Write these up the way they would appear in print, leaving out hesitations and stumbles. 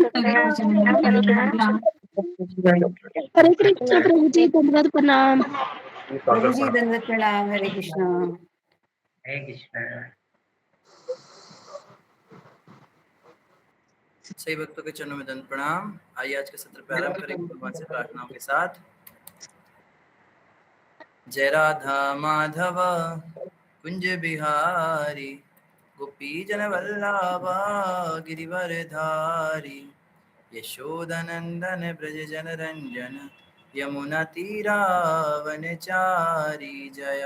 हरे कृष्ण प्रभु जी, दंडवत प्रणाम। प्रभु जी दंडवत प्रणाम। हरे कृष्णा। हरे कृष्ण। सही भक्तों के चरणों में दंड प्रणाम। आइए आज का सत्र प्रारंभ करेंगे भगवान से प्रार्थनाओं के साथ। जय राधा माधव कुंज बिहारी, गोपी जन वल्लभा गिरिवर धारी, यशोदनंदन ब्रज जन रंजन, यमुना तीरावनचारी। जय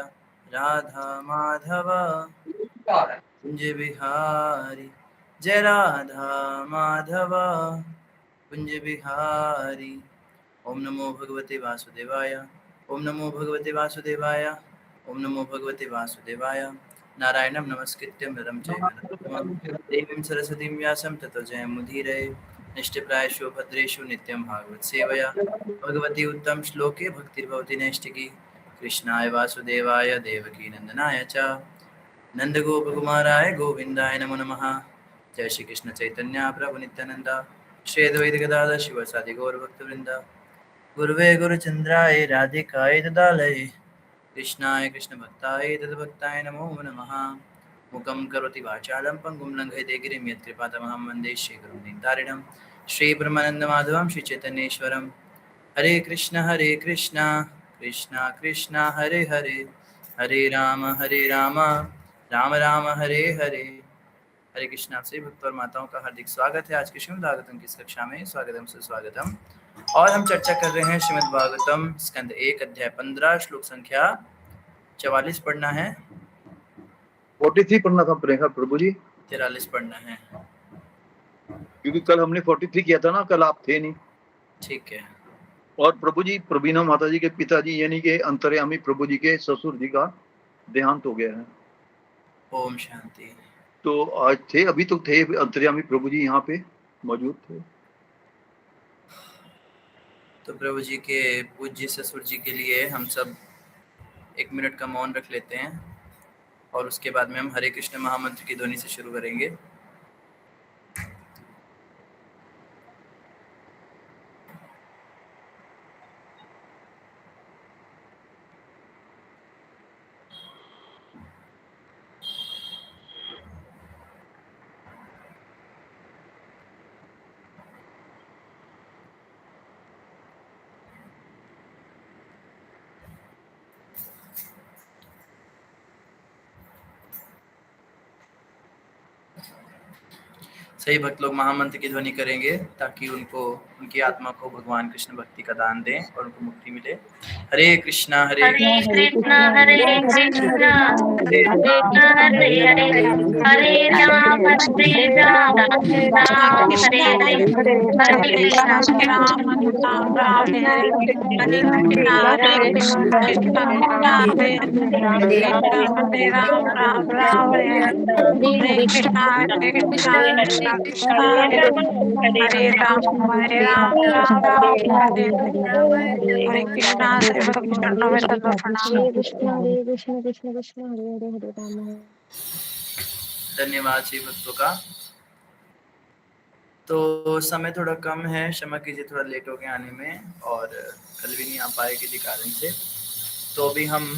राधा माधव कुंज बिहारी, जय राधा माधव कुंज बिहारी। ओम नमो भगवते वासुदेवाय, ओम नमो भगवते वासुदेवाय, ओम नमो भगवते वासुदेवाय। नारायणं नमस्कृत्यं नरं चैव नरोत्तमं देवीं सरस्वतीं व्यासं ततो जयमुदीरये। निष्ठप्रायेषु भद्रेषु नित्यं भागवत सेवया भगवती उत्तम श्लोके भक्तिर्भवति नैष्ठिकी। कृष्णाय वासुदेवाय देवकी नंदनाय च नंदगोपकुमाराय गोविंदाय नमो नमः। जय श्री कृष्ण चैतन्य प्रभु नित्यानंद, श्री अद्वैत गदाधर शिवासादि गौर भक्तवृंद। गुरुवे गुरुचंद्राय राधिकाय तदालये, कृष्णाय कृष्ण भक्ताय तद्भक्ताय नमो नमः। मुखं करोति वाचालं पंगुं लंघयते गिरिं यत्कृपातमहं वन्दे श्रीगुरुं श्री ब्रह्मानंद माधवं श्री चैतन्येश्वरं। हरे कृष्ण कृष्ण कृष्ण हरे हरे, हरे राम राम राम हरे हरे। हरे कृष्ण। आप सभी भक्त और माताओं का हार्दिक स्वागत है आज के श्रीमद् भागवतम की इस कक्षा में। स्वागतम सुस्वागतम। और हम चर्चा कर रहे हैं श्रीमद् भागवतम स्कंद 1 अध्याय 15 श्लोक संख्या 44 पढ़ना है। 43 पढ़ना था प्रभु जी। 43 पढ़ना है क्योंकि कल हमने 43 किया था ना, कल आप थे नहीं। ठीक है। और प्रभु जी, प्रवीणा माता जी के पिताजी यानी कि अंतर्यामी प्रभु जी के ससुर जी का देहांत हो गया है। ओम शांति। तो आज थे, अभी तो थे अंतर्यामी प्रभु जी यहाँ पे मौजूद थे। तो प्रभु जी के पूज्य ससुर जी के लिए हम सब 1 मिनट का मौन रख लेते हैं और उसके बाद में हम हरे कृष्ण महामंत्र की ध्वनि से शुरू करेंगे। सही भक्त लोग महामंत्र की ध्वनि करेंगे ताकि उनको, उनकी आत्मा को भगवान कृष्ण भक्ति का दान दें और उनको मुक्ति मिले। हरे कृष्णा हरे कृष्णा हरे कृष्णा कृष्णा हरे हरे, हरे राम हरे राम राम हरे हरे, हरे कृष्णा राम राम राम हरे हरे, हरे कृष्णा कृष्णा कृष्णा हरे हरे, हरे राम राम राम हरे हरे, हरे कृष्णा कृष्णा कृष्णा कृष्णा हरे हरे, राम राम राम हरे हरे कृष्णा। चरणों में दंडवत प्रणाम। हरे कृष्ण कृष्ण कृष्ण हरे हरे, हरे राम। धन्यवाद श्री भक्तों का। तो समय थोड़ा कम है, क्षमा कीजिए, थोड़ा लेट हो गया आने में और कल भी नहीं आ पाए किसी कारण से। तो अभी हम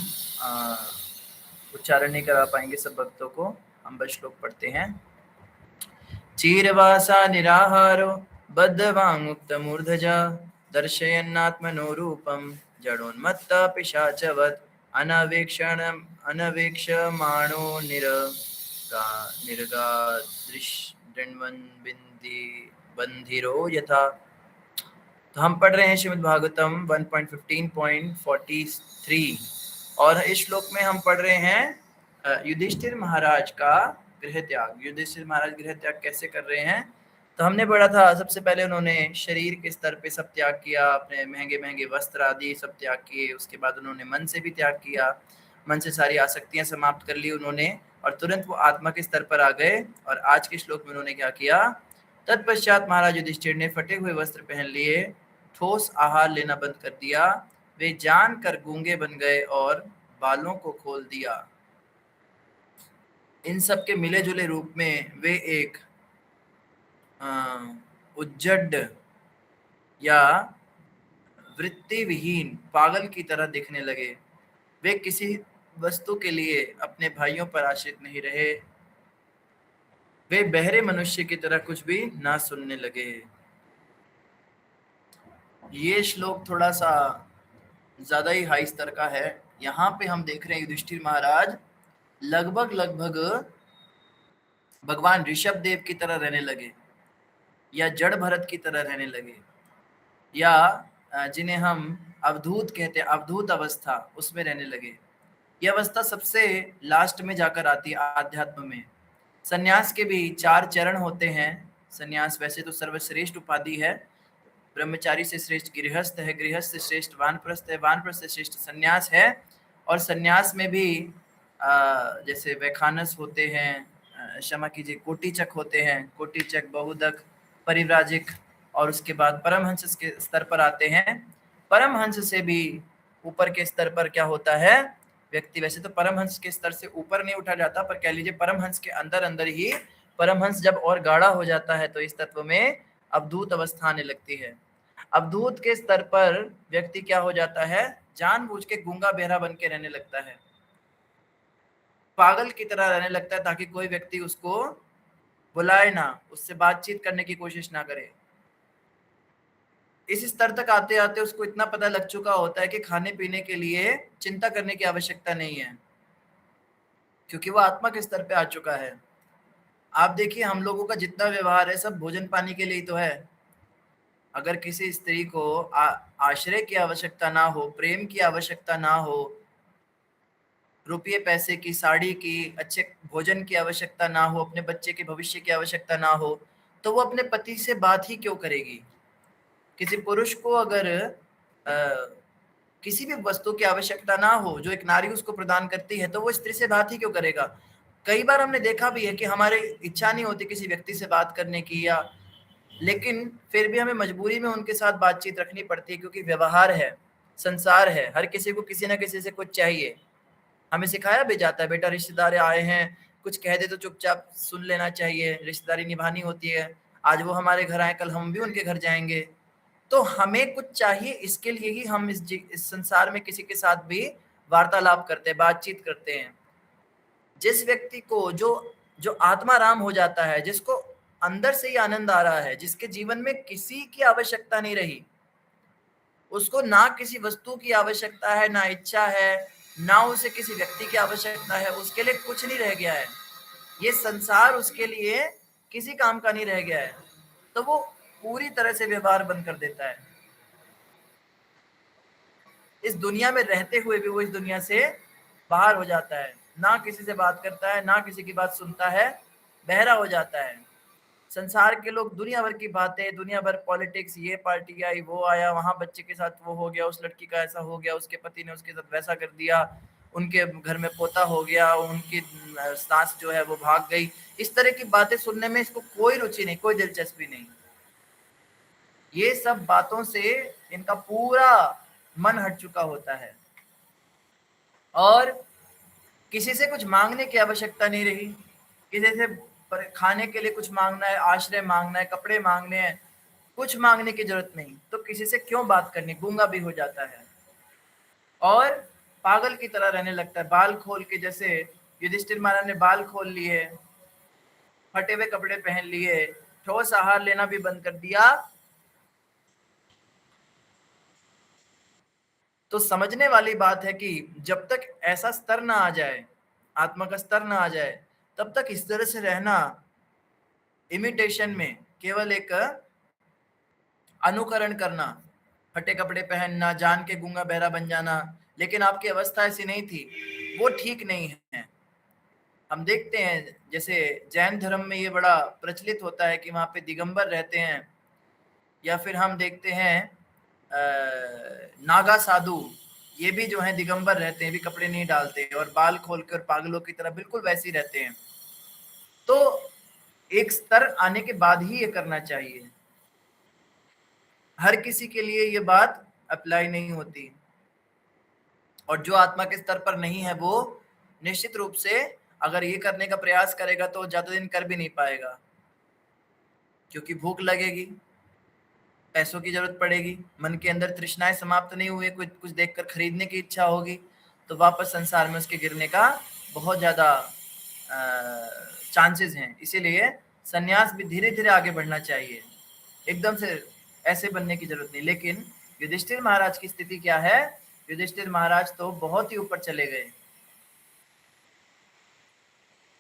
उच्चारण नहीं करा पाएंगे सब भक्तों को। हम बस श्लोक पढ़ते हैं। चीरवासा निराहारो बद्धवाङ्मुक्तमूर्धजा, दर्शयन्नात्मनो रूपं जडोन्मत्त पिशाचवत्, अनवेक्षमाणो बंधिरो यथा। तो हम पढ़ रहे हैं श्रीमद् भागवतम 1.15.43 और इस श्लोक में हम पढ़ रहे हैं युधिष्ठिर महाराज का गृह त्याग। युधिष्ठिर महाराज गृह त्याग कैसे कर रहे हैं? तो हमने पढ़ा था सबसे पहले उन्होंने शरीर के स्तर पे सब त्याग किया, अपने महंगे महंगे वस्त्र आदि सब त्याग किए। उसके बाद उन्होंने मन से भी त्याग किया, मन से सारी आसक्तियां समाप्त कर ली उन्होंने और तुरंत वो आत्मा के स्तर पर आ गए। और आज के श्लोक में उन्होंने क्या किया? तत्पश्चात महाराज युधिष्ठिर ने फटे हुए वस्त्र पहन लिए, ठोस आहार लेना बंद कर दिया, वे जानकर गूंगे बन गए और बालों को खोल दिया। इन सब के मिले जुले रूप में वे एक उज्जड या वृत्ति विहीन पागल की तरह दिखने लगे। वे किसी वस्तु के लिए अपने भाइयों पर आश्रित नहीं रहे। वे बहरे मनुष्य की तरह कुछ भी ना सुनने लगे। ये श्लोक थोड़ा सा ज्यादा ही हाई स्तर का है। यहाँ पे हम देख रहे हैं युधिष्ठिर महाराज लगभग भगवान ऋषभ देव की तरह रहने लगे, या जड़ भरत की तरह रहने लगे, या जिन्हें हम अवधूत कहते हैं, अवधूत अवस्था, उसमें रहने लगे। यह अवस्था सबसे लास्ट में जाकर आती है आध्यात्म में। संन्यास के भी 4 चरण होते हैं। संन्यास वैसे तो सर्वश्रेष्ठ उपाधि है। ब्रह्मचारी से श्रेष्ठ गृहस्थ है, गृहस्थ से श्रेष्ठ वानप्रस्थ है, वानप्रस्थ से श्रेष्ठ संन्यास है। और संन्यास में भी जैसे वैखानस होते हैं, क्षमा कीजिए, कोटिचक होते हैं, कोटिचक, बहुदक, परिव्राजिक, और उसके बाद परमहंस के स्तर पर आते हैं। परमहंस से भी ऊपर के स्तर पर क्या होता है, व्यक्ति वैसे तो परमहंस के स्तर से ऊपर नहीं उठा जाता, पर कह लीजिए परमहंस के अंदर अंदर ही परमहंस जब और गाढ़ा हो जाता है तो इस तत्व में अवधूत अवस्था आने लगती है। अवधूत के स्तर पर व्यक्ति क्या हो जाता है, जानबूझ के गूंगा बहरा बन के रहने लगता है, पागल की तरह रहने लगता है, ताकि कोई व्यक्ति उसको बुलाए ना, उससे बातचीत करने की कोशिश ना करे। इस स्तर तक आते आते उसको इतना पता लग चुका होता है कि खाने पीने के लिए चिंता करने की आवश्यकता नहीं है, क्योंकि वो आत्मा के स्तर पे आ चुका है। आप देखिए हम लोगों का जितना व्यवहार है सब भोजन पानी के लिए ही तो है। अगर किसी स्त्री को आश्रय की आवश्यकता ना हो, प्रेम की आवश्यकता ना हो, रुपये पैसे की, साड़ी की, अच्छे भोजन की आवश्यकता ना हो, अपने बच्चे के भविष्य की आवश्यकता ना हो, तो वो अपने पति से बात ही क्यों करेगी। किसी पुरुष को अगर किसी भी वस्तु की आवश्यकता ना हो जो एक नारी उसको प्रदान करती है, तो वो स्त्री से बात ही क्यों करेगा। कई बार हमने देखा भी है कि हमारे इच्छा नहीं होती किसी व्यक्ति से बात करने की, या लेकिन फिर भी हमें मजबूरी में उनके साथ बातचीत रखनी पड़ती है, क्योंकि व्यवहार है, संसार है, हर किसी को किसी ना किसी से कुछ चाहिए। हमें सिखाया भी जाता है, बेटा रिश्तेदार आए हैं, कुछ कह दे तो चुपचाप सुन लेना चाहिए, रिश्तेदारी निभानी होती है। आज वो हमारे घर आए, कल हम भी उनके घर जाएंगे, तो हमें कुछ चाहिए, इसके लिए ही हम इस संसार में किसी के साथ भी वार्तालाप करते हैं, बातचीत करते हैं। जिस व्यक्ति को जो आत्माराम हो जाता है, जिसको अंदर से ही आनंद आ रहा है, जिसके जीवन में किसी की आवश्यकता नहीं रही, उसको ना किसी वस्तु की आवश्यकता है, ना इच्छा है, ना उसे किसी व्यक्ति की आवश्यकता है, उसके लिए कुछ नहीं रह गया है, ये संसार उसके लिए किसी काम का नहीं रह गया है, तो वो पूरी तरह से व्यवहार बंद कर देता है। इस दुनिया में रहते हुए भी वो इस दुनिया से बाहर हो जाता है, ना किसी से बात करता है, ना किसी की बात सुनता है, बहरा हो जाता है। संसार के लोग दुनिया भर की बातें, दुनिया भर पॉलिटिक्स, ये पार्टी आई, वो आया, वहां बच्चे के साथ वो हो गया, उस लड़की का ऐसा हो गया, उसके पति ने उसके साथ वैसा कर दिया, उनके घर में पोता हो गया, उनकी सास जो है वो भाग गई, इस तरह की बातें सुनने में इसको कोई रुचि नहीं, कोई दिलचस्पी नहीं। ये सब बातों से इनका पूरा मन हट चुका होता है, और किसी से कुछ मांगने की आवश्यकता नहीं रही। किसी से खाने के लिए कुछ मांगना है, आश्रय मांगना है, कपड़े मांगने हैं, कुछ मांगने की जरूरत नहीं, तो किसी से क्यों बात करनी, गूंगा भी हो जाता है और पागल की तरह रहने लगता है। बाल खोल के, जैसे युधिष्ठिर महाराज ने बाल खोल लिए, फटे हुए कपड़े पहन लिए, ठोस आहार लेना भी बंद कर दिया, तो समझने वाली बात है कि जब तक ऐसा स्तर ना आ जाए, आत्मा का स्तर ना आ जाए, तब तक इस तरह से रहना, इमिटेशन में, केवल एक अनुकरण करना, फटे कपड़े पहनना, जान के गूंगा बहरा बन जाना, लेकिन आपकी अवस्था ऐसी नहीं थी, वो ठीक नहीं है। हम देखते हैं जैसे जैन धर्म में ये बड़ा प्रचलित होता है कि वहां पे दिगंबर रहते हैं, या फिर हम देखते हैं नागा साधु, ये भी जो है दिगंबर रहते हैं, भी कपड़े नहीं डालते और बाल खोलकर पागलों की तरह बिल्कुल वैसे ही रहते हैं। तो एक स्तर आने के बाद ही ये करना चाहिए, हर किसी के लिए ये बात अप्लाई नहीं होती, और जो आत्मा के स्तर पर नहीं है वो निश्चित रूप से अगर ये करने का प्रयास करेगा तो ज्यादा दिन कर भी नहीं पाएगा। क्योंकि भूख लगेगी, पैसों की जरूरत पड़ेगी, मन के अंदर तृष्णाएं समाप्त नहीं हुए, कुछ कुछ देखकर खरीदने की इच्छा होगी, तो वापस संसार में उसके गिरने का बहुत ज्यादा चांसेस हैं। इसीलिए सन्यास भी धीरे धीरे आगे बढ़ना चाहिए, एकदम से ऐसे बनने की जरूरत नहीं। लेकिन युधिष्ठिर महाराज की स्थिति क्या है? युधिष्ठिर महाराज तो बहुत ही ऊपर चले गए।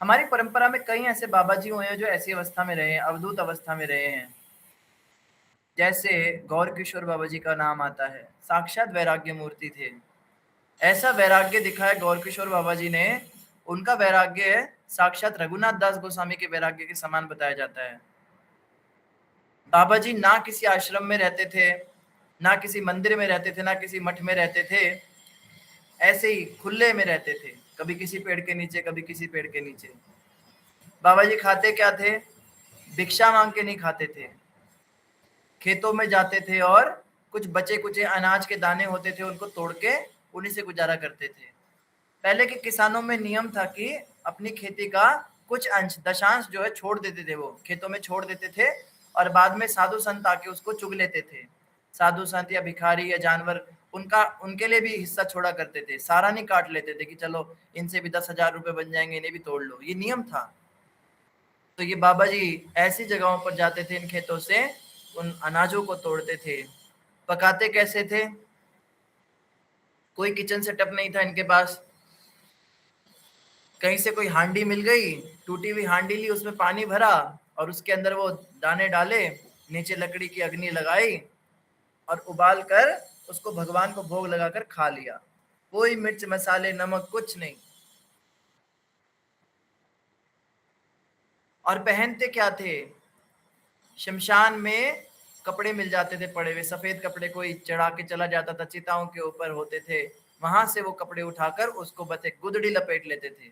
हमारी परंपरा में कई ऐसे बाबा जी हुए हैं जो ऐसी अवस्था में रहे हैं, अवधूत अवस्था में रहे हैं। जैसे गौर किशोर बाबा जी का नाम आता है, साक्षात वैराग्य मूर्ति थे। ऐसा वैराग्य दिखाया गौर किशोर बाबा जी ने, उनका वैराग्य साक्षात रघुनाथ दास गोस्वामी के वैराग्य के समान बताया जाता है। बाबा जी ना किसी आश्रम में रहते थे, ना किसी मंदिर में रहते थे, ना किसी मठ में रहते थे, ऐसे ही खुले में रहते थे, कभी किसी पेड़ के नीचे, कभी किसी पेड़ के नीचे। बाबा जी खाते क्या थे? भिक्षा मांग के नहीं खाते थे, खेतों में जाते थे और कुछ बचे कुचे अनाज के दाने होते थे, उनको तोड़ के उन्हीं से गुजारा करते थे। पहले के किसानों में नियम था कि अपनी खेती का कुछ अंश, दशांश जो है छोड़ देते थे, वो खेतों में छोड़ देते थे और बाद में साधु संत आके उसको चुग लेते थे। साधु संत या भिखारी या जानवर, उनके लिए भी हिस्सा छोड़ा करते थे, सारा नहीं काट लेते थे कि चलो इनसे भी 10,000 रुपए बन जाएंगे, इन्हें भी तोड़ लो, ये नियम था। तो ये बाबा जी ऐसी जगहों पर जाते थे, इन खेतों से उन अनाजों को तोड़ते थे। पकाते कैसे थे? कोई किचन सेटअप नहीं था इनके पास, कहीं से कोई हांडी मिल गई, टूटी हुई हांडी ली, उसमें पानी भरा और उसके अंदर वो दाने डाले, नीचे लकड़ी की अग्नि लगाई और उबाल कर उसको भगवान को भोग लगाकर खा लिया। कोई मिर्च मसाले नमक कुछ नहीं। और पहनते क्या थे? शमशान में कपड़े मिल जाते थे पड़े हुए, सफेद कपड़े कोई चढ़ा के चला जाता था, चिताओं के ऊपर होते थे, वहां से वो कपड़े उठाकर उसको बस एक गुदड़ी लपेट लेते थे,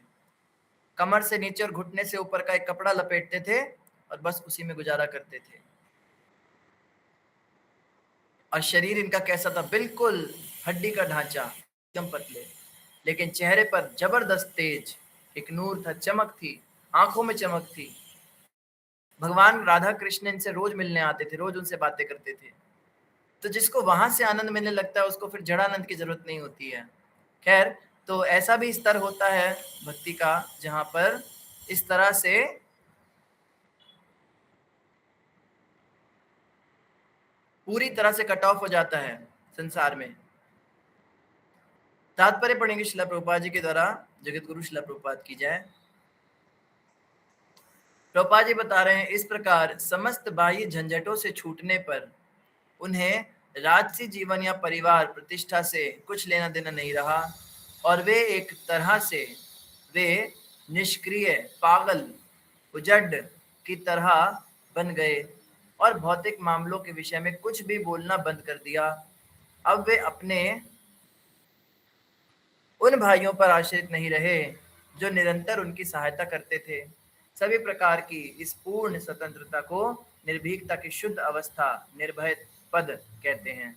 कमर से नीचे और घुटने से ऊपर का एक कपड़ा लपेटते थे और बस उसी में गुजारा करते थे। और शरीर इनका कैसा था? बिल्कुल हड्डी का ढांचा, एकदम पतले, लेकिन चेहरे पर जबरदस्त तेज, एक नूर था, चमक थी, आंखों में चमक थी। भगवान राधा कृष्ण इनसे रोज मिलने आते थे, रोज उनसे बातें करते थे। तो जिसको वहां से आनंद मिलने लगता है उसको फिर जड़ानंद की जरूरत नहीं होती है। खैर, तो ऐसा भी स्तर होता है भक्ति का जहां पर इस तरह से पूरी तरह से कट ऑफ हो जाता है संसार में। तात्पर्य पढ़ेंगे श्रील प्रभुपाद जी के द्वारा, जगत गुरु श्रील प्रभुपाद की जय। प्रभुपाद जी बता रहे हैं, इस प्रकार समस्त बाह्य झंझटों से छूटने पर उन्हें राजसी जीवन या परिवार प्रतिष्ठा से कुछ लेना देना नहीं रहा और वे एक तरह से वे निष्क्रिय, पागल, उजड़ की तरह बन गए और भौतिक मामलों के विषय में कुछ भी बोलना बंद कर दिया। अब वे अपने उन भाइयों पर आश्रित नहीं रहे जो निरंतर उनकी सहायता करते थे। सभी प्रकार की इस पूर्ण स्वतंत्रता को निर्भीकता की शुद्ध अवस्था, निर्भय पद कहते हैं।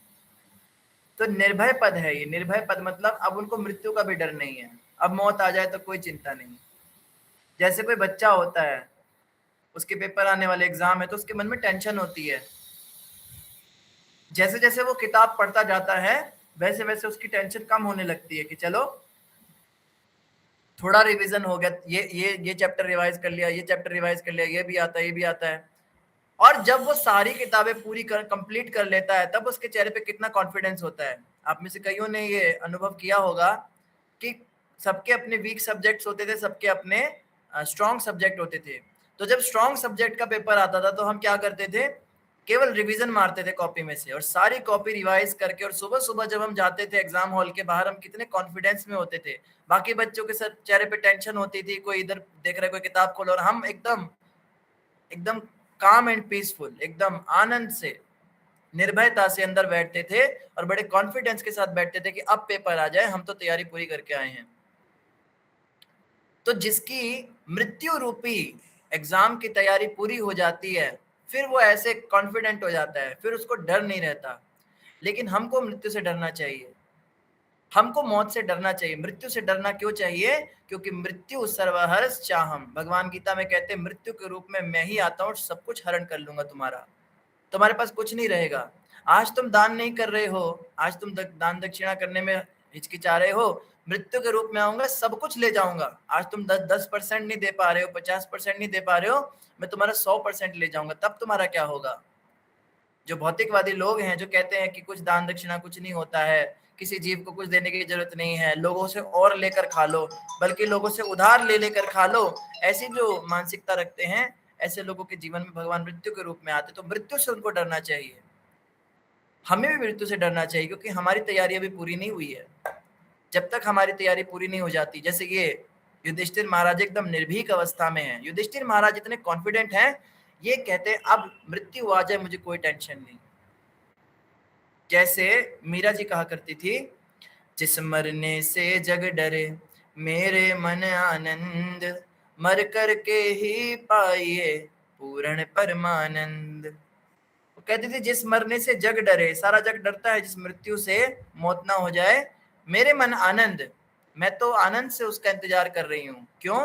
तो निर्भय पद है ये। निर्भय पद मतलब अब उनको मृत्यु का भी डर नहीं है, अब मौत आ जाए तो कोई चिंता नहीं। जैसे कोई बच्चा होता है, उसके पेपर आने वाले एग्जाम है तो उसके मन में टेंशन होती है, जैसे जैसे वो किताब पढ़ता जाता है वैसे वैसे उसकी टेंशन कम होने लगती है कि चलो थोड़ा रिवीजन हो गया, ये चैप्टर रिवाइज कर लिया, ये चैप्टर रिवाइज कर लिया, ये भी आता है, ये भी आता है। और जब वो सारी किताबें पूरी कंप्लीट कर लेता है तब उसके चेहरे पे कितना कॉन्फिडेंस होता है। आप में से कईयों ने ये अनुभव किया होगा कि सबके अपने वीक सब्जेक्ट्स होते थे, सबके अपने स्ट्रॉन्ग सब्जेक्ट होते थे। तो जब स्ट्रॉन्ग सब्जेक्ट का पेपर आता था तो हम क्या करते थे, केवल रिवीजन मारते थे कॉपी में से और सारी कॉपी रिवाइज करके, और सुबह सुबह जब हम जाते थे एग्जाम हॉल के बाहर हम कितने कॉन्फिडेंस में होते थे। बाकी बच्चों के साथ चेहरे पे टेंशन होती थी, कोई इधर देख रहा है, कोई किताब खोल, और हम एकदम काम एंड पीसफुल, एकदम आनंद से, निर्भयता से अंदर बैठते थे और बड़े कॉन्फिडेंस के साथ बैठते थे कि अब पेपर आ जाए, हम तो तैयारी पूरी करके आए हैं। तो जिसकी मृत्यु रूपी एग्जाम की तैयारी पूरी हो जाती है फिर वो ऐसे कॉन्फिडेंट हो जाता है, फिर उसको डर नहीं रहता। लेकिन हमको मृत्यु से डरना चाहिए। हमको मौत से डरना चाहिए। मृत्यु से डरना क्यों चाहिए? क्योंकि मृत्यु सर्वहर्ष चाहम, भगवान गीता में कहते हैं मृत्यु के रूप में मैं ही आता हूँ और सब कुछ हरण कर लूंगा तुम्हारा, तुम्हारे पास कुछ नहीं रहेगा। आज तुम दान नहीं कर रहे हो, आज तुम दान दक्षिणा करने में हिचकिचा रहे हो, मृत्यु के रूप में आऊंगा, सब कुछ ले जाऊंगा। आज तुम 10% नहीं दे पा रहे हो, 50% नहीं दे पा रहे हो, मैं तुम्हारा 100% ले जाऊंगा, तब तुम्हारा क्या होगा? जो भौतिकवादी लोग हैं जो कहते हैं कि कुछ दान दक्षिणा कुछ नहीं होता है, किसी जीव को कुछ देने की जरूरत नहीं है, लोगों से और लेकर खा लो, बल्कि लोगों से उधार ले लेकर खा लो, ऐसी जो मानसिकता रखते हैं, ऐसे लोगों के जीवन में भगवान मृत्यु के रूप में आते। तो मृत्यु से उनको डरना चाहिए, हमें भी मृत्यु से डरना चाहिए, क्योंकि हमारी तैयारी अभी पूरी नहीं हुई है। जब तक हमारी तैयारी पूरी नहीं हो जाती, जैसे ये युधिष्ठिर महाराज एकदम निर्भीक अवस्था में है, युधिष्ठिर महाराज इतने कॉन्फिडेंट हैं, ये कहते हैं अब मृत्यु आ जाए मुझे कोई टेंशन नहीं। जैसे मीरा जी कहा करती थी, जिस मरने से जग डरे मेरे मन आनंद, मर कर के ही पाइए पूर्ण परमानंद। वो कहती थी जिस मरने से जग डरे, सारा जग डरता है जिस मृत्यु से मौत ना हो जाए, मेरे मन आनंद, मैं तो आनंद से उसका इंतजार कर रही हूँ। क्यों?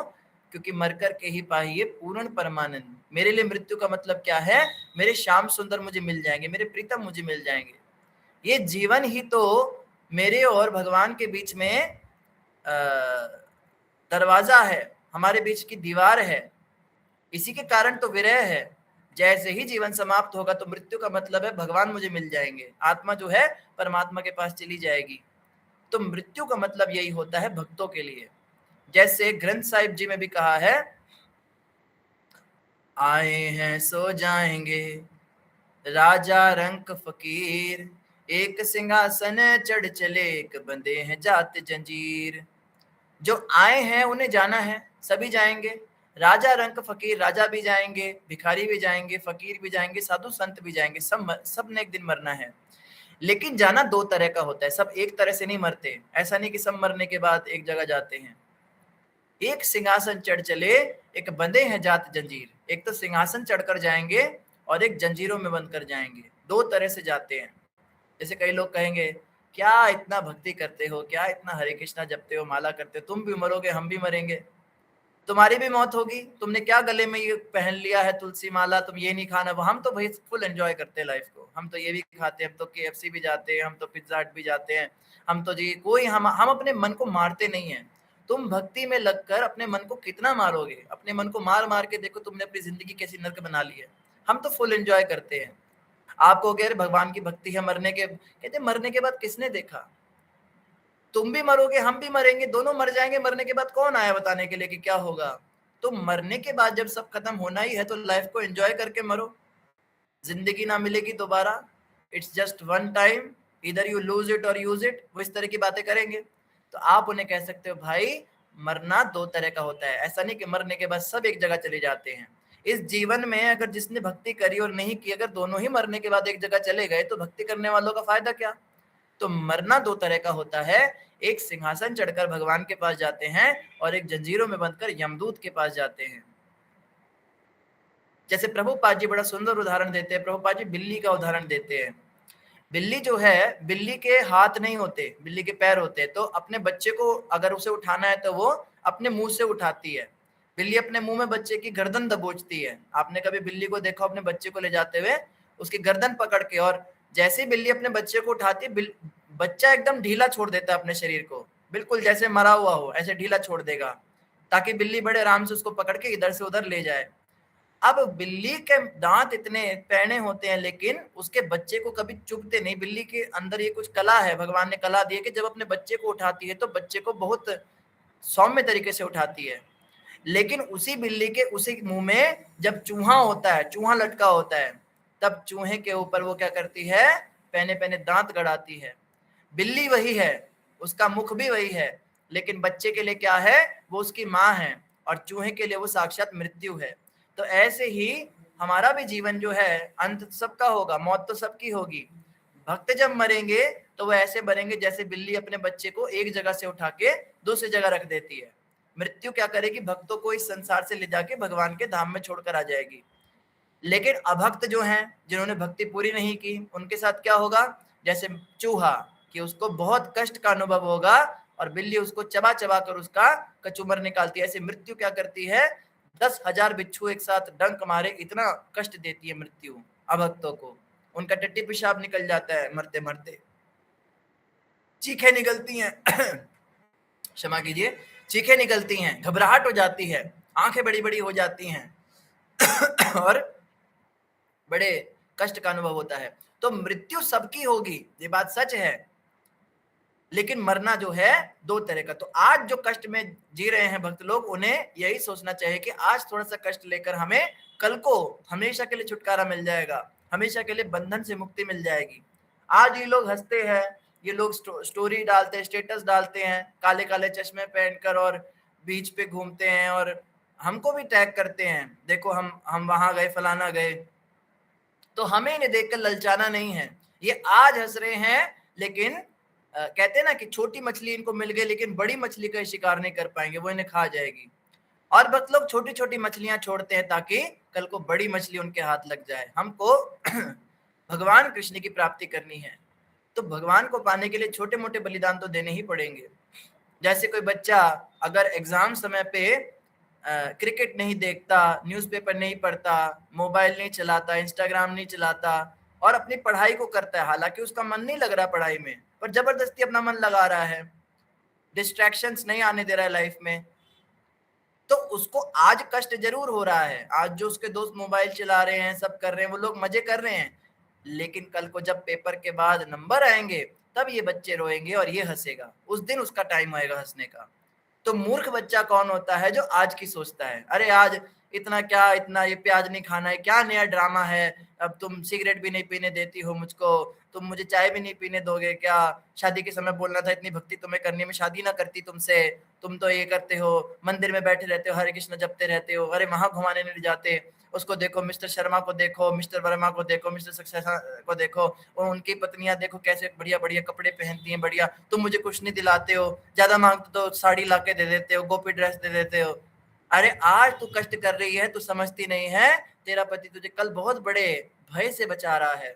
क्योंकि मरकर के ही पाइए पूर्ण परमानंद। मेरे लिए मृत्यु का मतलब क्या है? मेरे श्याम सुंदर मुझे मिल जाएंगे, मेरे प्रीतम मुझे मिल जाएंगे। ये जीवन ही तो मेरे और भगवान के बीच में दरवाजा है, हमारे बीच की दीवार है, इसी के कारण तो विरह है। जैसे ही जीवन समाप्त होगा तो मृत्यु का मतलब है भगवान मुझे मिल जाएंगे, आत्मा जो है परमात्मा के पास चली जाएगी। तो मृत्यु का मतलब यही होता है भक्तों के लिए। जैसे ग्रंथ साहिब जी में भी कहा है, आए हैं सो जाएंगे राजा रंक फकीर, एक सिंहासन चढ़ चले एक बंदे हैं जात जंजीर। जो आए हैं उन्हें जाना है, सभी जाएंगे, राजा रंक फकीर, राजा भी जाएंगे, भिखारी भी जाएंगे, फकीर भी जाएंगे, साधु संत भी जाएंगे, सब ने एक दिन मरना है। लेकिन जाना दो तरह का होता है, सब एक तरह से नहीं मरते। ऐसा नहीं कि सब मरने के बाद एक जगह जाते हैं। एक सिंहासन चढ़ चले एक बंदे हैं जात जंजीर, एक तो सिंहासन चढ़कर जाएंगे और एक जंजीरों में बंद कर जाएंगे, दो तरह से जाते हैं। जैसे कई लोग कहेंगे क्या इतना भक्ति करते हो, क्या इतना हरे कृष्णा जपते हो, माला करते हो, तुम भी मरोगे हम भी मरेंगे, तुम्हारी भी मौत होगी, तुमने क्या गले में ये पहन लिया है तुलसी माला, तुम ये नहीं खाना वो। हम तो भाई फुल एंजॉय करते हैं लाइफ को, हम तो ये भी खाते हैं, हम तो KFC भी जाते हैं, हम तो पिज्जा हट भी जाते हैं, हम तो जी कोई हम अपने मन को मारते नहीं हैं। तुम भक्ति में लगकर अपने मन को कितना मारोगे? अपने मन को मार मार के देखो तुमने अपनी जिंदगी कैसी नर्क बना ली है। हम तो फुल एंजॉय करते हैं। आप कहोगे अरे भगवान की भक्ति है, मरने के, कहते मरने के बाद किसने देखा? तुम भी मरोगे हम भी मरेंगे, दोनों मर जाएंगे, मरने के बाद कौन आया बताने के लिए कि क्या होगा? तो मरने के बाद जब सब खत्म होना ही है तो लाइफ को एंजॉय करके मरो। जिंदगी ना मिलेगी दोबारा, इट्स जस्ट वन टाइम, इधर यू लूज इट और यूज इट। वो इस तरह की बातें करेंगे तो आप उन्हें कह सकते हो भाई मरना दो तरह का होता है, ऐसा नहीं कि मरने के बाद सब एक जगह चले जाते हैं। इस जीवन में अगर जिसने भक्ति करी और नहीं की, अगर दोनों ही मरने के बाद एक जगह चले गए तो भक्ति करने वालों का फायदा क्या? तो मरना दो तरह का होता है, एक सिंहासन चढ़कर भगवान के पास जाते हैं और एक जंजीरों में बंधकर यमदूत के पास जाते हैं। जैसे प्रभुपाद जी बड़ा सुंदर उदाहरण देते हैं। प्रभुपाद जी बिल्ली का उदाहरण देते हैं। बिल्ली जो है, बिल्ली के हाथ नहीं होते, बिल्ली के पैर होते हैं। तो अपने बच्चे को अगर उसे उठाना है तो वो अपने मुंह से उठाती है। बिल्ली अपने मुंह में बच्चे की गर्दन दबोचती है। आपने कभी बिल्ली को देखा अपने बच्चे को ले जाते हुए, उसकी गर्दन पकड़ के, और जैसे ही बिल्ली अपने बच्चे को उठाती है, बच्चा एकदम ढीला छोड़ देता है अपने शरीर को, बिल्कुल जैसे मरा हुआ हो ऐसे ढीला छोड़ देगा, ताकि बिल्ली बड़े आराम से उसको पकड़ के इधर से उधर ले जाए। अब बिल्ली के दांत इतने पैने होते हैं लेकिन उसके बच्चे को कभी चुभते नहीं। बिल्ली के अंदर ये कुछ कला है, भगवान ने कला दी है कि जब अपने बच्चे को उठाती है तो बच्चे को बहुत सौम्य तरीके से उठाती है। लेकिन उसी बिल्ली के उसी मुंह में जब चूहा होता है, चूहा लटका होता है, तब चूहे के ऊपर वो क्या करती है? पहने पहने दांत गड़ाती है। बिल्ली वही है, उसका मुख भी वही है, लेकिन बच्चे के लिए क्या है? वो उसकी माँ है, और चूहे के लिए वो साक्षात मृत्यु है। तो ऐसे ही हमारा भी जीवन जो है, अंत सबका होगा, मौत तो सबकी होगी। भक्त जब मरेंगे तो वो ऐसे मरेंगे जैसे बिल्ली अपने बच्चे को एक जगह से उठा के दूसरी जगह रख देती है। मृत्यु क्या करेगी? भक्तों को इस संसार से ले जाके भगवान के धाम में छोड़कर आ जाएगी। लेकिन अभक्त जो हैं, जिन्होंने भक्ति पूरी नहीं की, उनके साथ क्या होगा? जैसे चूहा, कि उसको बहुत कष्ट का अनुभव होगा और बिल्ली उसको चबा चबा कर उसका कचूमर निकालती है। ऐसे मृत्यु क्या करती है, 10,000 बिच्छू एक साथ डंक मारे इतना कष्ट देती है मृत्यु अभक्तों को, उनका टट्टी पेशाब निकल जाता है मरते मरते, चीखें निकलती हैं क्षमा कीजिए, चीखें निकलती हैं, घबराहट हो जाती है, आंखें बड़ी बड़ी हो जाती हैं और बड़े कष्ट का अनुभव होता है। तो मृत्यु सबकी होगी, ये बात सच है, लेकिन मरना जो है दो तरह का। तो आज जो कष्ट में जी रहे हैं भक्त लोग, उन्हें यही सोचना चाहिए कि आज थोड़ा सा कष्ट लेकर हमें कल को हमेशा के लिए छुटकारा मिल जाएगा, हमेशा के लिए बंधन से मुक्ति मिल जाएगी। आज ये लोग हंसते हैं, ये लोग स्टोरी डालते हैं, स्टेटस डालते हैं, काले काले चश्मे पहनकर और बीच पे घूमते हैं और हमको भी टैग करते हैं, देखो हम वहां गए, फलाना गए। तो हमें इन्हें देखकर ललचाना नहीं है। ये आज हंस रहे हैं, लेकिन कहते हैं ना कि छोटी मछली इनको मिल गई, लेकिन बड़ी मछली का शिकार नहीं कर पाएंगे, वो इन्हें खा जाएगी। और भक्त लोग छोटी छोटी मछलियां छोड़ते हैं ताकि कल को बड़ी मछली उनके हाथ लग जाए। हमको भगवान कृष्ण की प्राप्ति करनी है, तो भगवान को पाने के लिए छोटे मोटे बलिदान तो देने ही पड़ेंगे। जैसे कोई बच्चा अगर एग्जाम समय पे क्रिकेट नहीं देखता, न्यूज़पेपर नहीं पढ़ता, मोबाइल नहीं चलाता, इंस्टाग्राम नहीं चलाता और अपनी पढ़ाई को करता है, हालांकि उसका मन नहीं लग रहा पढ़ाई में, पर जबरदस्ती अपना मन लगा रहा है, डिस्ट्रैक्शंस नहीं आने दे रहा है लाइफ में, तो उसको आज कष्ट जरूर हो रहा है। आज जो उसके दोस्त मोबाइल चला रहे हैं, सब कर रहे हैं, वो लोग मजे कर रहे हैं, लेकिन कल को जब पेपर के बाद नंबर आएंगे तब ये बच्चे रोएंगे और ये हंसेगा, उस दिन उसका टाइम आएगा हंसने का। तो मूर्ख बच्चा कौन होता है, जो आज की सोचता है, अरे आज इतना क्या, इतना ये प्याज नहीं खाना है, क्या नया ड्रामा है, अब तुम सिगरेट भी नहीं पीने देती हो मुझको, तुम मुझे चाय भी नहीं पीने दोगे क्या, शादी के समय बोलना था इतनी भक्ति तुम्हें करनी, में शादी ना करती तुमसे, तुम तो ये करते हो, मंदिर में बैठे रहते हो, हरे कृष्ण जपते रहते हो, अरे वहां घुमाने नहीं जाते, उसको देखो, मिस्टर शर्मा को देखो, मिस्टर वर्मा को देखो, मिस्टर सक्सेना को देखो, और उनकी पत्नियां देखो कैसे बढ़िया बढ़िया कपड़े पहनती हैं, बढ़िया, तुम मुझे कुछ नहीं दिलाते हो, ज्यादा मांगते तो साड़ी लाके दे देते हो, गोपी ड्रेस दे देते हो। अरे आज तू कष्ट कर रही है, तू समझती नहीं है, तेरा पति तुझे कल बहुत बड़े भय से बचा रहा है।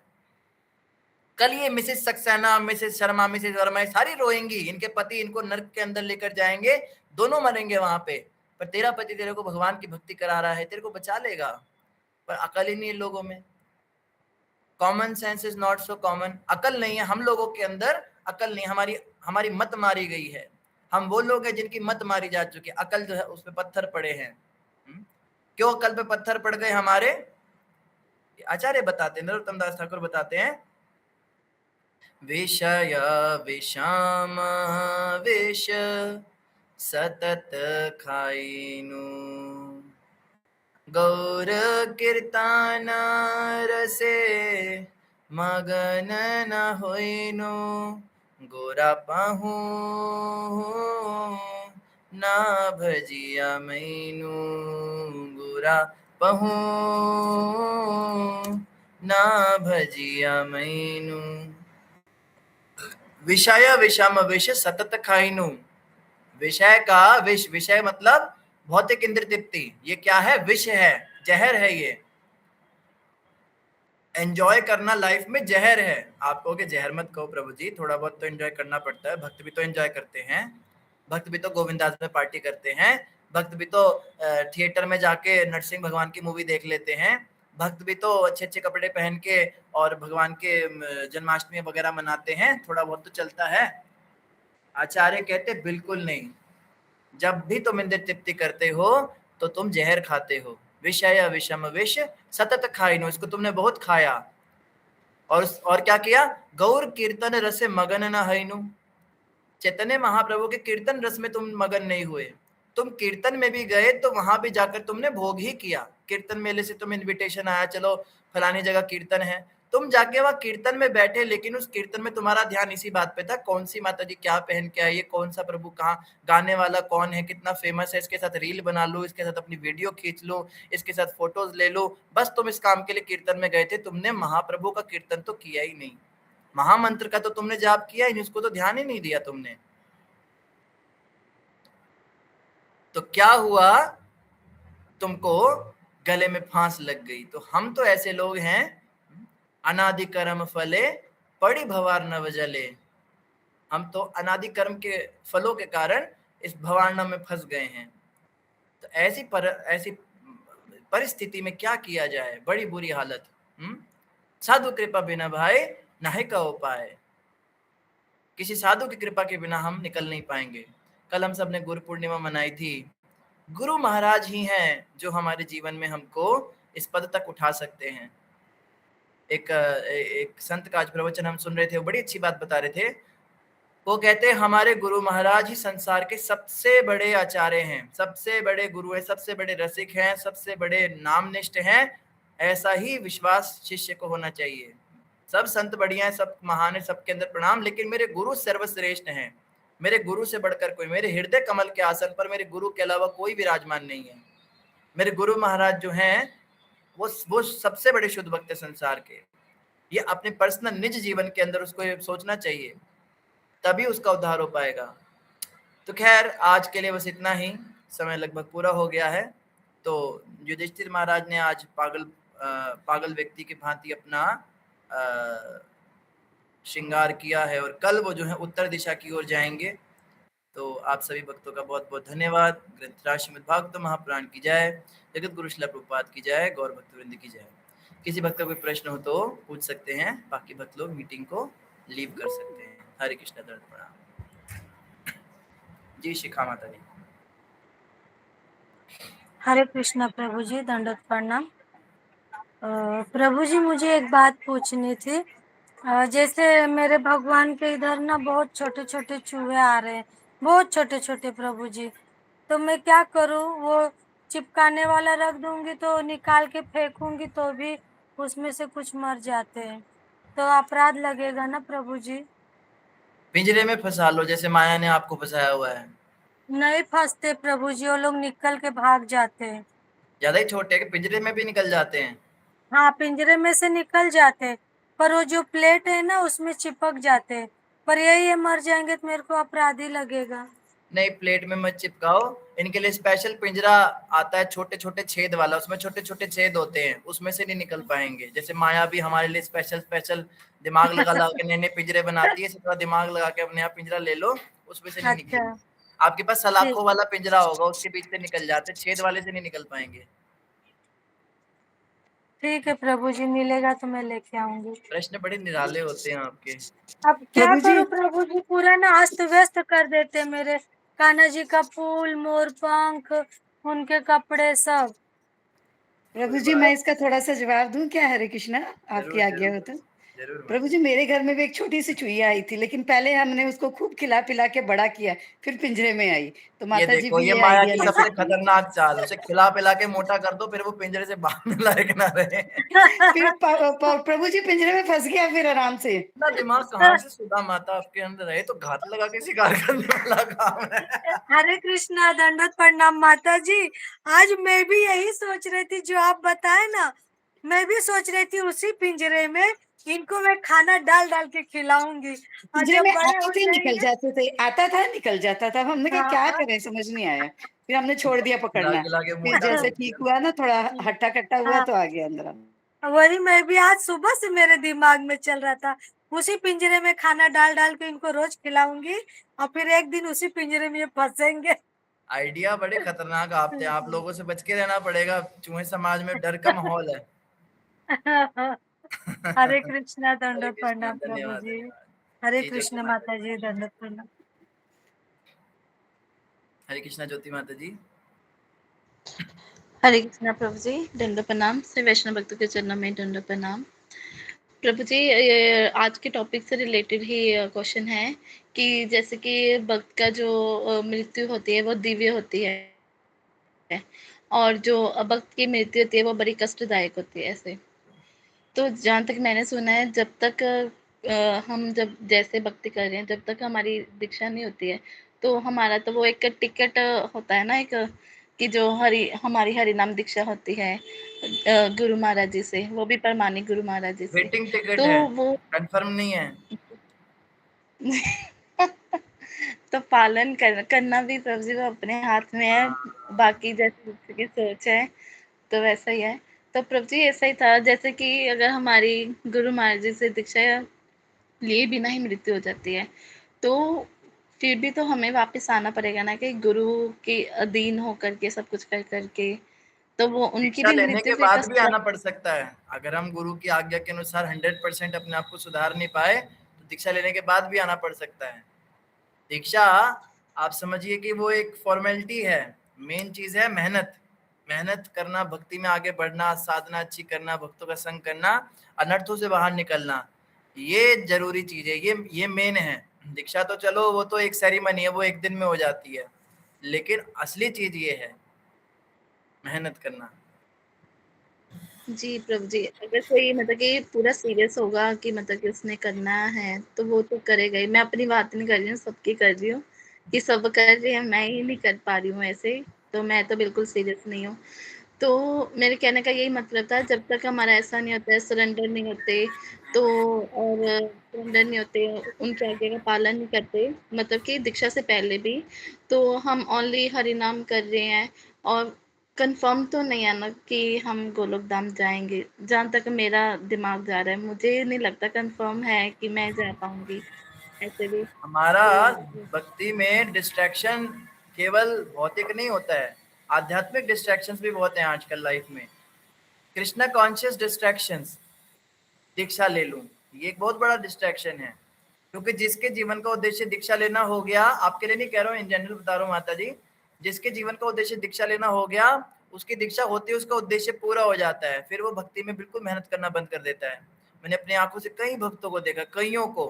कल ये Mrs Saxena, Mrs Sharma, Mrs Verma सारी रोएंगी, इनके पति इनको नर्क के अंदर लेकर जाएंगे, दोनों मरेंगे वहां पे, पर तेरा पति तेरे को भगवान की भक्ति करा रहा है, तेरे को बचा लेगा। पर अकल ही नहीं है लोगों में, common sense is not so common, अकल नहीं है हम लोगों के अंदर, अकल नहीं, हमारी मत मारी गई है। हम वो लोग हैं जिनकी मत मारी जा चुकी है, अकल जो है उस पे पत्थर पड़े हैं। क्यों अकल पे पत्थर पड़ गए हमारे? आचार्य बताते हैं, नरोत्तम दास ठाकुर बताते हैं, विषय विषाम विष सतत खाइनु, गौर कीर्तन रसे मगन न होइनु, गोरा पाहू ना भजिया मैनू, गोरा पहू ना भजिया मैनू। विषय विषम विष सतत खाइनु, विषय का विष, विषय मतलब भौतिक इंद्र तृप्ति, ये क्या है? विष है, जहर है, ये एंजॉय करना लाइफ में जहर है। आप कहोगे जहर मत कहो प्रभु जी, थोड़ा बहुत तो एंजॉय करना पड़ता है, भक्त भी तो एंजॉय करते हैं, भक्त भी तो गोविंदास में पार्टी करते हैं, भक्त भी तो थिएटर में जाके नरसिंह भगवान की मूवी देख लेते हैं, भक्त भी तो अच्छे अच्छे कपड़े पहन के और भगवान के जन्माष्टमी वगैरह मनाते हैं, थोड़ा बहुत तो चलता है। आचार्य कहते बिल्कुल नहीं, जब भी तुम इंद्र तृप्ति करते हो तो तुम जहर खाते हो। विषय विषम विष सतत खाइनो, इसको तुमने बहुत खाया और क्या किया? गौर कीर्तन रसे मगन न हइनु, चैतन्य महाप्रभु के कीर्तन रस में तुम मगन नहीं हुए। तुम कीर्तन में भी गए तो वहां भी जाकर तुमने भोग ही किया, कीर्तन मेले से तुम इनविटेशन आया, चलो फलानी जगह कीर्तन है, तुम जाके वहां कीर्तन में बैठे, लेकिन उस कीर्तन में तुम्हारा ध्यान इसी बात पे था, कौन सी माता जी क्या पहन के आई है, कौन सा प्रभु कहाँ, गाने वाला कौन है, कितना फेमस है, इसके साथ रील बना लो, इसके साथ अपनी वीडियो खींच लो, इसके साथ फोटोज ले लो। बस तुम इस काम के लिए कीर्तन में गए थे, तुमने महाप्रभु का कीर्तन तो किया ही नहीं, महामंत्र का तो तुमने जाप किया ही नहीं, उसको तो ध्यान ही नहीं दिया तुमने। तो क्या हुआ? तुमको गले में फांस लग गई। तो हम तो ऐसे लोग हैं, अनादि कर्म फले पड़ी भवार नव जले, हम तो अनादि कर्म के फलों के कारण इस भवांडव में फंस गए हैं। तो ऐसी परिस्थिति में क्या किया जाए, बड़ी बुरी हालत। साधु कृपा बिना भाई नाहि का उपाय। किसी साधु की कृपा के बिना हम निकल नहीं पाएंगे। कल हम सब ने गुरु पूर्णिमा मनाई थी। गुरु महाराज ही हैं जो हमारे जीवन में हमको इस पद तक उठा सकते हैं। एक संत का आज प्रवचन हम सुन रहे थे, वो बड़ी अच्छी बात बता रहे थे। वो कहते हैं हमारे गुरु महाराज ही संसार के सबसे बड़े आचार्य हैं, सबसे बड़े गुरु हैं, सबसे बड़े रसिक हैं, सबसे बड़े नामनिष्ठ हैं। ऐसा ही विश्वास शिष्य को होना चाहिए। सब संत बढ़िया है, सब महान है, सबके अंदर प्रणाम, लेकिन मेरे गुरु सर्वश्रेष्ठ हैं। मेरे गुरु से बढ़कर कोई, मेरे हृदय कमल के आसन पर मेरे गुरु के अलावा कोई विराजमान नहीं है। मेरे गुरु महाराज जो हैं वो सबसे बड़े शुद्ध भक्त है संसार के। ये अपने पर्सनल निज जीवन के अंदर उसको ये सोचना चाहिए, तभी उसका उद्धार हो पाएगा। तो खैर आज के लिए बस इतना ही, समय लगभग पूरा हो गया है। तो युधिष्ठिर महाराज ने आज पागल व्यक्ति की भांति अपना श्रृंगार किया है और कल वो जो है उत्तर दिशा की ओर जाएंगे। तो आप सभी भक्तों का बहुत बहुत धन्यवाद। ग्रंथराज श्रीमद् भागवत महापुराण की जय, जगत गुरु श्रील प्रभुपाद की जय, गौर भक्त वृंद की जय। किसी भक्त का कोई प्रश्न हो तो पूछ सकते हैं, बाकी भक्त लोग मीटिंग को लीव कर सकते हैं। हरे कृष्ण, दंड प्रणाम जी। शिखा माता जी। हरे कृष्णा प्रभु जी, दंडवत प्रणाम। प्रभु जी मुझे एक बात पूछनी थी। जैसे मेरे भगवान के इधर ना बहुत छोटे छोटे चूहे आ रहे हैं, बहुत छोटे छोटे प्रभु जी। तो मैं क्या करूं? वो चिपकाने वाला रख दूंगी तो निकाल के फेंकूंगी तो भी उसमें से कुछ मर जाते हैं, तो अपराध लगेगा ना प्रभु जी? पिंजरे में फंसा लो, जैसे माया ने आपको फंसाया हुआ है। नहीं फंसते प्रभु जी, वो लोग निकल के भाग जाते हैं। ज्यादा ही छोटे हैं कि पिंजरे में भी निकल जाते हैं? हाँ, पिंजरे में से निकल जाते हैं, पर वो जो प्लेट है ना उसमें चिपक जाते हैं। पर यही मर जाएंगे तो मेरे को अपराधी लगेगा। नहीं, प्लेट में मत चिपकाओ। इनके लिए स्पेशल पिंजरा आता है, छोटे छोटे छेद वाला, उसमें छोटे छोटे छेद होते हैं, उसमें से नहीं निकल पाएंगे। जैसे माया भी हमारे लिए स्पेशल दिमाग लगा के नए नए पिंजरे बनाती है, इसी तरह दिमाग लगा के अपने आप पिंजरा ले लो, उसमें से नहीं निकलेगा। आपके पास सलाखों वाला पिंजरा होगा, उसके बीच से निकल जाते, छेद वाले से नहीं निकल पाएंगे। ठीक है प्रभु जी, मिलेगा तो मैं लेके आऊंगी। प्रश्न बड़े निराले होते हैं आपके। अब क्या करूं प्रभु जी, पूरा ना अस्त व्यस्त कर देते मेरे। कान्हा जी का फूल, मोर पंख, उनके कपड़े सब। प्रभु जी मैं इसका थोड़ा सा जवाब दूं क्या? हरे कृष्णा, आपकी आज्ञा हो तो। प्रभु जी मेरे घर में भी एक छोटी सी चुईया आई थी, लेकिन पहले हमने उसको खूब खिला पिला के बड़ा किया, फिर पिंजरे में आई। तो माता जी भी ये माया की सबसे खतरनाक चाल, उसे खिला पिला के मोटा कर दो, फिर वो पिंजरे से बाहर में लायक ना रहे। फिर प्रभु जी पिंजरे में फंस गया फिर आराम से। इतना दिमाग कहाँ से सुधा माता आपके अंदर है? तो घात लगा के शिकार करने वाला काम है। हरे कृष्णा, दंडवत प्रणाम माता जी। आज मैं भी यही सोच रही थी जो आप बताए ना, मैं भी सोच रही थी उसी पिंजरे में इनको मैं खाना डाल डाल के खिलाऊंगी। पिंजरे में आते थे निकल जाते थे, आता था निकल जाता था। हमने कहा क्या करें, समझ नहीं आया, फिर हमने छोड़ दिया पकड़ना। फिर जैसे ठीक हुआ ना, थोड़ा हट्टा कट्टा हुआ तो आ गया अंदर। वही मैं भी आज सुबह से मेरे दिमाग में चल रहा था, उसी पिंजरे में खाना डाल डाल के इनको रोज खिलाऊंगी और फिर एक दिन उसी पिंजरे में फंसेंगे। आइडिया बड़े खतरनाक आपने, आप लोगों से बच के रहना पड़ेगा। चूहे समाज में डर का माहौल है। हरे कृष्णा, दंडवत प्रणाम प्रभु जी। हरे कृष्ण माता जी, दंडवत प्रणाम। हरे कृष्णा ज्योति माता जी। हरे कृष्णा प्रभु जी, दंडवत प्रणाम। से वैष्णव भक्तों के चरणों में दंडवत प्रणाम। प्रभु जी आज के टॉपिक से रिलेटेड ही क्वेश्चन है कि जैसे कि भक्त का जो मृत्यु होती है वो दिव्य होती है और जो भक्त की मृत्यु होती है वो बड़ी कष्टदायक होती है। ऐसे तो जहाँ तक मैंने सुना है, जब तक हम जब जैसे भक्ति कर रहे हैं, जब तक हमारी दीक्षा नहीं होती है तो हमारा तो वो एक टिकट होता है ना, एक कि जो हमारी हरि नाम दीक्षा होती है गुरु महाराज जी से, वो भी परमानिक गुरु महाराज जी से। वेटिंग टिकट तो है, वो कंफर्म नहीं है। तो पालन करना भी प्रभु जी को अपने हाथ में है। बाकी जैसे की सोच है तो वैसा ही है। तो प्रभु जी ऐसा ही था, जैसे कि अगर हमारी गुरु महाराज जी से दीक्षा लिए बिना ही मृत्यु हो जाती है तो फिर भी तो हमें वापस आना पड़ेगा ना, कि गुरु के अधीन होकर के सब कुछ कर करके, तो वो उनकी दीक्षा भी लेने के मृत्यु बाद भी का आना पड़ सकता है। अगर हम गुरु की आज्ञा के अनुसार 100% अपने आप को सुधार नहीं पाए तो दीक्षा लेने के बाद भी आना पड़ सकता है। दीक्षा आप समझिए कि वो एक फॉर्मेलिटी है, मेन चीज है मेहनत। मेहनत करना, भक्ति में आगे बढ़ना, साधना अच्छी करना, भक्तों का संग करना, अनर्थों से बाहर निकलना, ये जरूरी चीज है, ये मेन है। दीक्षा तो चलो वो तो एक सेरेमनी है, वो एक दिन में हो जाती है, लेकिन असली चीज ये है मेहनत करना। जी प्रभु जी, अगर कोई मतलब कि पूरा सीरियस होगा कि मतलब कि उसने करना है तो वो तो करेगा ही। मैं अपनी बात नहीं कर रही हूँ, सबकी कर रही हूँ कि सब कर रहे हैं, मैं ही नहीं कर पा रही हूँ ऐसे। तो मैं तो बिल्कुल सीरियस नहीं हूँ। तो मेरे कहने का यही मतलब था, जब तक हमारा ऐसा नहीं होता है, सरेंडर नहीं होते तो, और सरेंडर नहीं होते, उनकी आज्ञा का पालन नहीं करते, मतलब कि दीक्षा से पहले भी, तो हम ओनली हरि नाम कर रहे हैं और कंफर्म तो नहीं है ना कि हम गोलोक धाम जाएंगे। जहाँ तक मेरा दिमाग जा रहा है, मुझे नहीं लगता कंफर्म है कि मैं जा पाऊंगी ऐसे भी। हमारा तो भक्ति में डिस्ट्रैक्शन केवल भौतिक नहीं होता है, आध्यात्मिक डिस्ट्रैक्शंस भी बहुत हैं आजकल लाइफ में। कृष्णा कॉन्शियस डिस्ट्रैक्शंस, दीक्षा ले लूं, ये एक बहुत बड़ा डिस्ट्रैक्शन है। क्योंकि जिसके जीवन का उद्देश्य दीक्षा लेना हो गया, आपके लिए नहीं कह रहा हूँ, इन जनरल बता रहा हूँ माता जी, जिसके जीवन का उद्देश्य दीक्षा लेना हो गया, उसकी दीक्षा होती है उसका उद्देश्य पूरा हो जाता है, फिर वो भक्ति में बिल्कुल मेहनत करना बंद कर देता है। मैंने अपनी आंखों से कई भक्तों को देखा, कईयों को,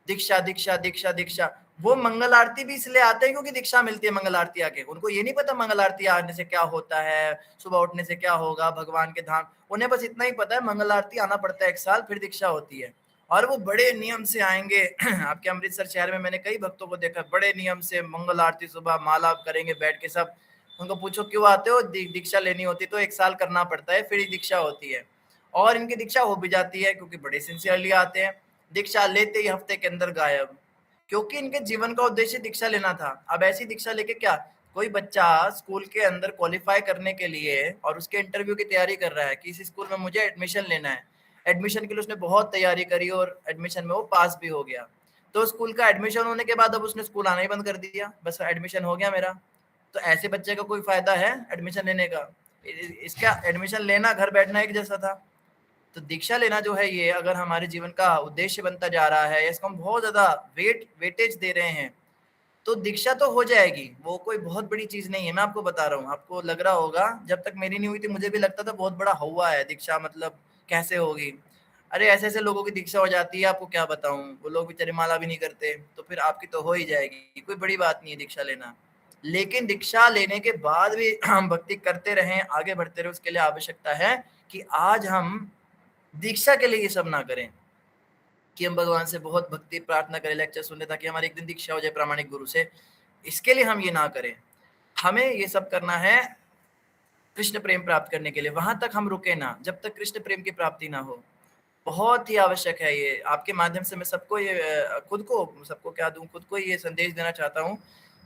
दीक्षा दीक्षा दीक्षा दीक्षा, वो मंगल आरती भी इसलिए आते हैं क्योंकि दीक्षा मिलती है मंगल आरती आके। उनको ये नहीं पता मंगल आरती आने से क्या होता है, सुबह उठने से क्या होगा, भगवान के धाम, उन्हें बस इतना ही पता है मंगल आरती आना पड़ता है 1 साल, फिर दीक्षा होती है। और वो बड़े नियम से आएंगे। आपके अमृतसर शहर में मैंने कई भक्तों को देखा, बड़े नियम से मंगल आरती सुबह माला करेंगे बैठ के सब। उनको पूछो क्यों आते हो, दीक्षा लेनी होती तो 1 साल करना पड़ता है, फिर ही दीक्षा होती है। और इनकी दीक्षा हो भी जाती है क्योंकि बड़े सिंसियरली आते हैं। दीक्षा लेते ही हफ्ते के अंदर गायब, क्योंकि इनके जीवन का उद्देश्य दीक्षा लेना था। अब ऐसी दीक्षा लेके क्या, कोई बच्चा स्कूल के अंदर क्वालिफाई करने के लिए और उसके इंटरव्यू की तैयारी कर रहा है कि इस स्कूल में मुझे एडमिशन लेना है, एडमिशन के लिए उसने बहुत तैयारी करी और एडमिशन में वो पास भी हो गया। तो स्कूल का एडमिशन होने के बाद अब उसने स्कूल आना ही बंद कर दिया, बस एडमिशन हो गया मेरा। तो ऐसे बच्चे का कोई फायदा है एडमिशन लेने का? इसका एडमिशन लेना घर बैठना एक जैसा था। तो दीक्षा लेना जो है, ये अगर हमारे जीवन का उद्देश्य बनता जा रहा है, इसको हम बहुत ज्यादा वेटेज दे रहे हैं, तो दीक्षा तो हो जाएगी। वो कोई बहुत बड़ी चीज नहीं है, मैं आपको बता रहा हूँ। आपको लग रहा होगा, जब तक मेरी नहीं हुई थी मुझे भी लगता था बहुत बड़ा हुआ है दीक्षा, मतलब कैसे होगी। अरे ऐसे ऐसे लोगों की दीक्षा हो जाती है, आपको क्या बताऊं, वो लोग बेचारे माला भी नहीं करते, तो फिर आपकी तो हो ही जाएगी। कोई बड़ी बात नहीं है दीक्षा लेना। लेकिन दीक्षा लेने के बाद भी हम भक्ति करते रहें, आगे बढ़ते रहे, उसके लिए आवश्यकता है कि आज हम दीक्षा के लिए ये सब ना करें कि हम भगवान से बहुत भक्ति प्रार्थना करें, लेक्चर सुने ताकि हमारी एक दिन दीक्षा हो जाए प्रामाणिक गुरु से। इसके लिए हम ये ना करें। हमें ये सब करना है कृष्ण प्रेम प्राप्त करने के लिए। वहां तक हम रुके ना जब तक कृष्ण प्रेम की प्राप्ति ना हो। बहुत ही आवश्यक है ये। आपके माध्यम से मैं सबको ये सबको क्या दूं, खुद को ये संदेश देना चाहता हूँ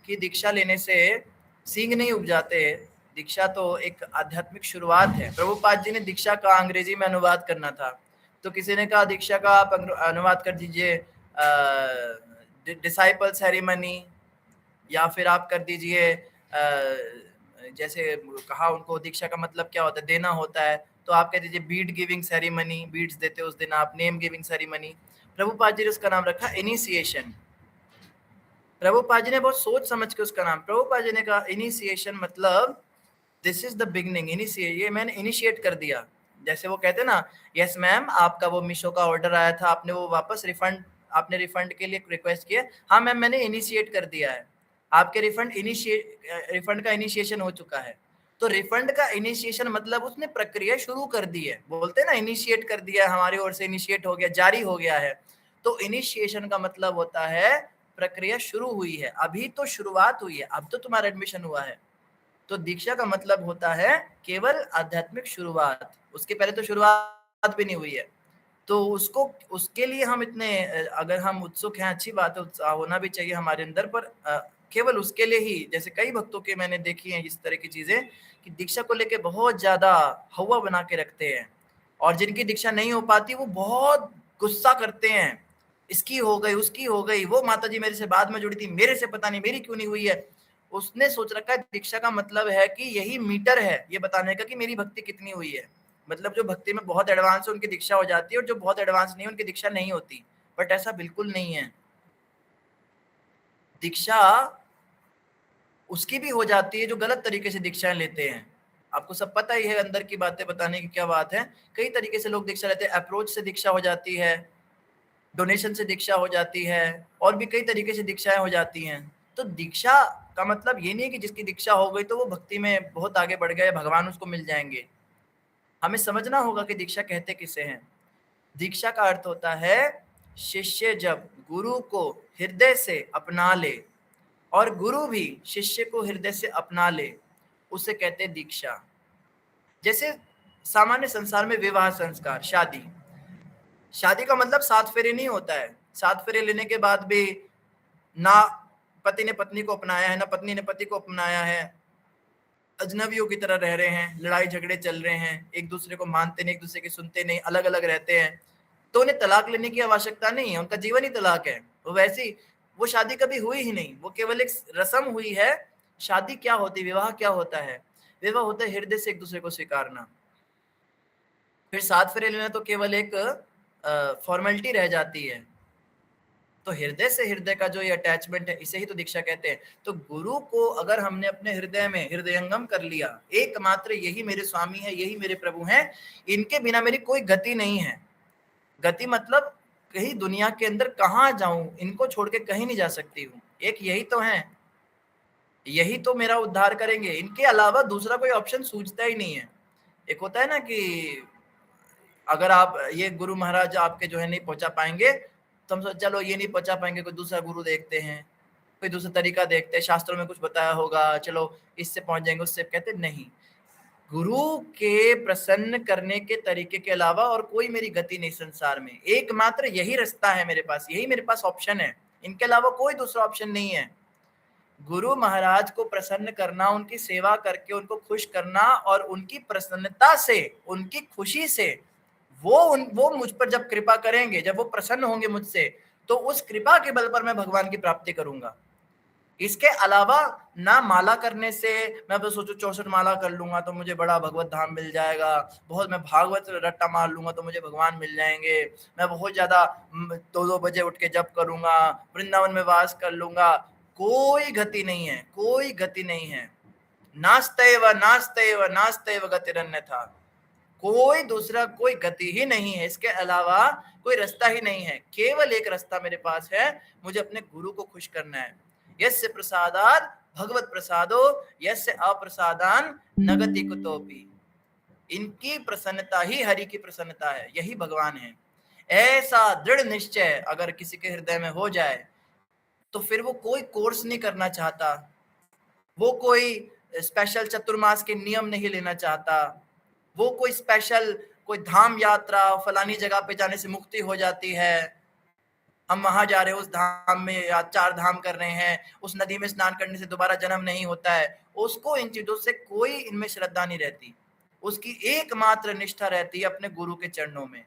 कि दीक्षा लेने से सींग नहीं उग जाते। दीक्षा तो एक आध्यात्मिक शुरुआत है। प्रभुपाद जी ने दीक्षा का अंग्रेजी में अनुवाद करना था, तो किसी ने कहा दीक्षा का आप अनुवाद कर दीजिए डिसाइपल सेरेमनी, या फिर आप कर दीजिए जैसे कहा उनको दीक्षा का मतलब क्या होता है, देना होता है, तो आप कह दीजिए बीड गिविंग सेरेमनी, बीड्स देते उस दिन आप, name giving ceremony. Prabhupada ji ने उसका नाम रखा इनिशिएशन। प्रभुपाद जी ने बहुत सोच समझ के उसका नाम, प्रभुपाद जी ने कहा इनिशिएशन मतलब this is the beginning. Initiate, ये मैंने इनिशिएट कर दिया। जैसे वो कहते ना, यस मैम आपका वो मीशो का ऑर्डर आया था, आपने वो वापस रिफंड, आपने रिफंड के लिए रिक्वेस्ट किया, हाँ मैम मैंने इनिशिएट कर दिया है, आपके रिफंड का इनिशिएशन हो चुका है। तो रिफंड का इनिशिएशन मतलब उसने प्रक्रिया शुरू कर दी है। बोलते हैं ना इनिशिएट कर दिया, हमारी ओर से इनिशिएट हो गया, जारी हो गया है। तो इनिशिएशन का मतलब होता है प्रक्रिया शुरू हुई है, अभी तो शुरुआत हुई है, अब तो तुम्हारा एडमिशन हुआ है। तो दीक्षा का मतलब होता है केवल आध्यात्मिक शुरुआत, उसके पहले तो शुरुआत भी नहीं हुई है। तो उसके लिए हम इतने अगर हम उत्सुक हैं, अच्छी बात है, उत्साह होना भी चाहिए हमारे अंदर, पर केवल उसके लिए ही, जैसे कई भक्तों के मैंने देखी हैं इस तरह की चीजें कि दीक्षा को लेके बहुत ज्यादा हवा बना के रखते हैं, और जिनकी दीक्षा नहीं हो पाती वो बहुत गुस्सा करते हैं, इसकी हो गई, उसकी हो गई, वो माता जी मेरे से बाद में जुड़ी थी, मेरे से पता नहीं मेरी क्यों नहीं हुई है। उसने सोच रखा है दीक्षा का मतलब है कि यही मीटर है ये बताने का कि मेरी भक्ति कितनी हुई है। मतलब जो भक्ति में बहुत एडवांस है उनकी दीक्षा हो जाती है, और जो बहुत एडवांस नहीं है उनकी दीक्षा नहीं होती। बट ऐसा बिल्कुल नहीं है। दीक्षा उसकी भी हो जाती है जो गलत तरीके से दीक्षाएं लेते हैं। आपको सब पता ही है, अंदर की बातें बताने की क्या बात है। कई तरीके से लोग दीक्षा लेते हैं। अप्रोच से दीक्षा हो जाती है, डोनेशन से दीक्षा हो जाती है, और भी कई तरीके से दीक्षाएं हो जाती हैं। तो दीक्षा का मतलब ये नहीं है कि जिसकी दीक्षा हो गई तो वो भक्ति में बहुत आगे बढ़ गया, भगवान उसको मिल जाएंगे। हमें समझना होगा कि दीक्षा कहते किसे हैं। दीक्षा का अर्थ होता है शिष्य जब गुरु को हृदय से अपना ले, और गुरु भी शिष्य को हृदय से अपना ले, उसे कहते हैं दीक्षा। जैसे सामान्य संसार में विवाह संस्कार, शादी, शादी का मतलब 7 फेरे नहीं होता है। 7 फेरे लेने के बाद भी ना पति ने पत्नी को अपनाया है, ना पत्नी ने पति को अपनाया है, अजनबियों की तरह रह रहे हैं, लड़ाई झगड़े चल रहे हैं, एक दूसरे को मानते नहीं, एक दूसरे की सुनते नहीं, अलग अलग रहते हैं। तो उन्हें तलाक लेने की आवश्यकता नहीं है, उनका जीवन ही तलाक है। वो वैसी वो शादी कभी हुई ही नहीं, वो केवल एक रस्म हुई है। शादी क्या होती है, विवाह क्या होता है? विवाह होता है हृदय से एक दूसरे को स्वीकारना। फिर 7 फेरे लेना तो केवल एक फॉर्मेलिटी रह जाती है। तो हृदय से हृदय का जो ये अटैचमेंट है, इसे ही तो दीक्षा कहते हैं। तो गुरु को अगर हमने अपने हृदय में हृदयंगम कर लिया, एकमात्र यही मेरे स्वामी है, यही मेरे प्रभु हैं, इनके बिना मेरी कोई गति नहीं है। गति मतलब कहीं दुनिया के अंदर कहाँ जाऊं, इनको छोड़ के कहीं नहीं जा सकती हूँ। एक यही तो है, यही तो मेरा उद्धार करेंगे, इनके अलावा दूसरा कोई ऑप्शन सूझता ही नहीं है। एक होता है ना कि अगर आप ये गुरु महाराज आपके जो है नहीं पहुंचा पाएंगे, तो हम चलो ये नहीं पहुंचा पाएंगे, कोई दूसरा गुरु देखते हैं, कोई दूसरा तरीका देखते हैं, शास्त्रों में कुछ बताया होगा, चलो इससे पहुंच जाएंगे, उससे। कहते नहीं, गुरु के प्रसन्न करने के तरीके के अलावा और कोई मेरी गति नहीं संसार में। एकमात्र यही रास्ता है मेरे पास, यही मेरे पास ऑप्शन है, इनके अलावा कोई दूसरा ऑप्शन नहीं है। गुरु महाराज को प्रसन्न करना, उनकी सेवा करके उनको खुश करना, और उनकी प्रसन्नता से, उनकी खुशी से वो मुझ पर जब कृपा करेंगे, जब वो प्रसन्न होंगे मुझसे, तो उस कृपा के बल पर मैं भगवान की प्राप्ति करूंगा। इसके अलावा ना माला करने से, मैं तो सोचू 64 माला कर लूंगा तो मुझे बड़ा भगवत धाम मिल जाएगा, बहुत मैं भागवत रट्टा मार लूंगा तो मुझे भगवान मिल जाएंगे, मैं बहुत ज्यादा 2-2 बजे उठ के जप करूंगा, वृंदावन में वास कर लूंगा। कोई गति नहीं है, कोई गति नहीं है। नास्तेव नास्तेव नास्तेव गतिरन्यथा, कोई दूसरा कोई गति ही नहीं है, इसके अलावा कोई रास्ता ही नहीं है। केवल एक रास्ता मेरे पास है, मुझे अपने गुरु को खुश करना है। यस्य प्रसादात् भगवत प्रसादो यस्य अप्रसादान न गति कुतोपि। इनकी प्रसन्नता ही हरि की प्रसन्नता है, यही भगवान है। ऐसा दृढ़ निश्चय अगर किसी के हृदय में हो जाए, तो फिर वो कोई कोर्स नहीं करना चाहता, वो कोई स्पेशल चतुर्मास के नियम नहीं लेना चाहता, वो कोई स्पेशल कोई धाम यात्रा फलानी जगह पे जाने से मुक्ति हो जाती है, हम वहां जा रहे हैं उस धाम में, या 4 धाम कर रहे हैं, उस नदी में स्नान करने से दोबारा जन्म नहीं होता है, उसको इन चीजों से कोई इनमें श्रद्धा नहीं रहती। उसकी एकमात्र निष्ठा रहती है अपने गुरु के चरणों में।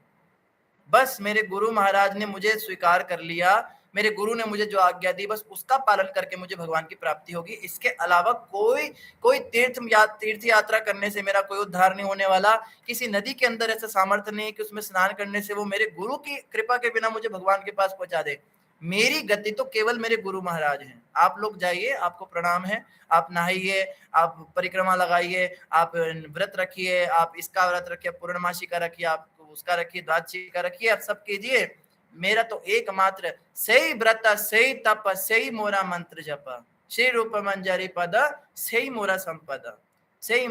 बस मेरे गुरु महाराज ने मुझे स्वीकार कर लिया, मेरे गुरु ने मुझे जो आज्ञा दी, बस उसका पालन करके मुझे भगवान की प्राप्ति होगी। इसके अलावा कोई तीर्थ यात्रा करने से मेरा कोई उद्धार नहीं होने वाला। किसी नदी के अंदर ऐसा सामर्थ्य नहीं कि उसमें स्नान करने से वो मेरे गुरु की कृपा के बिना मुझे भगवान के पास पहुंचा दे। मेरी गति तो केवल मेरे गुरु महाराज हैं। आप लोग जाइए, आपको प्रणाम है, आप नहाइए, आप परिक्रमा लगाइए, आप व्रत रखिए, आप इसका व्रत रखिए, पूर्णमासी का रखिए, आप उसका रखिए, द्वादशी का रखिए, आप सब कीजिए। मेरा तो एकमात्र सही व्रत सही तप सही मोरा मंत्र जप, श्री रूप मंजरी पद सही मोरा संपद, सही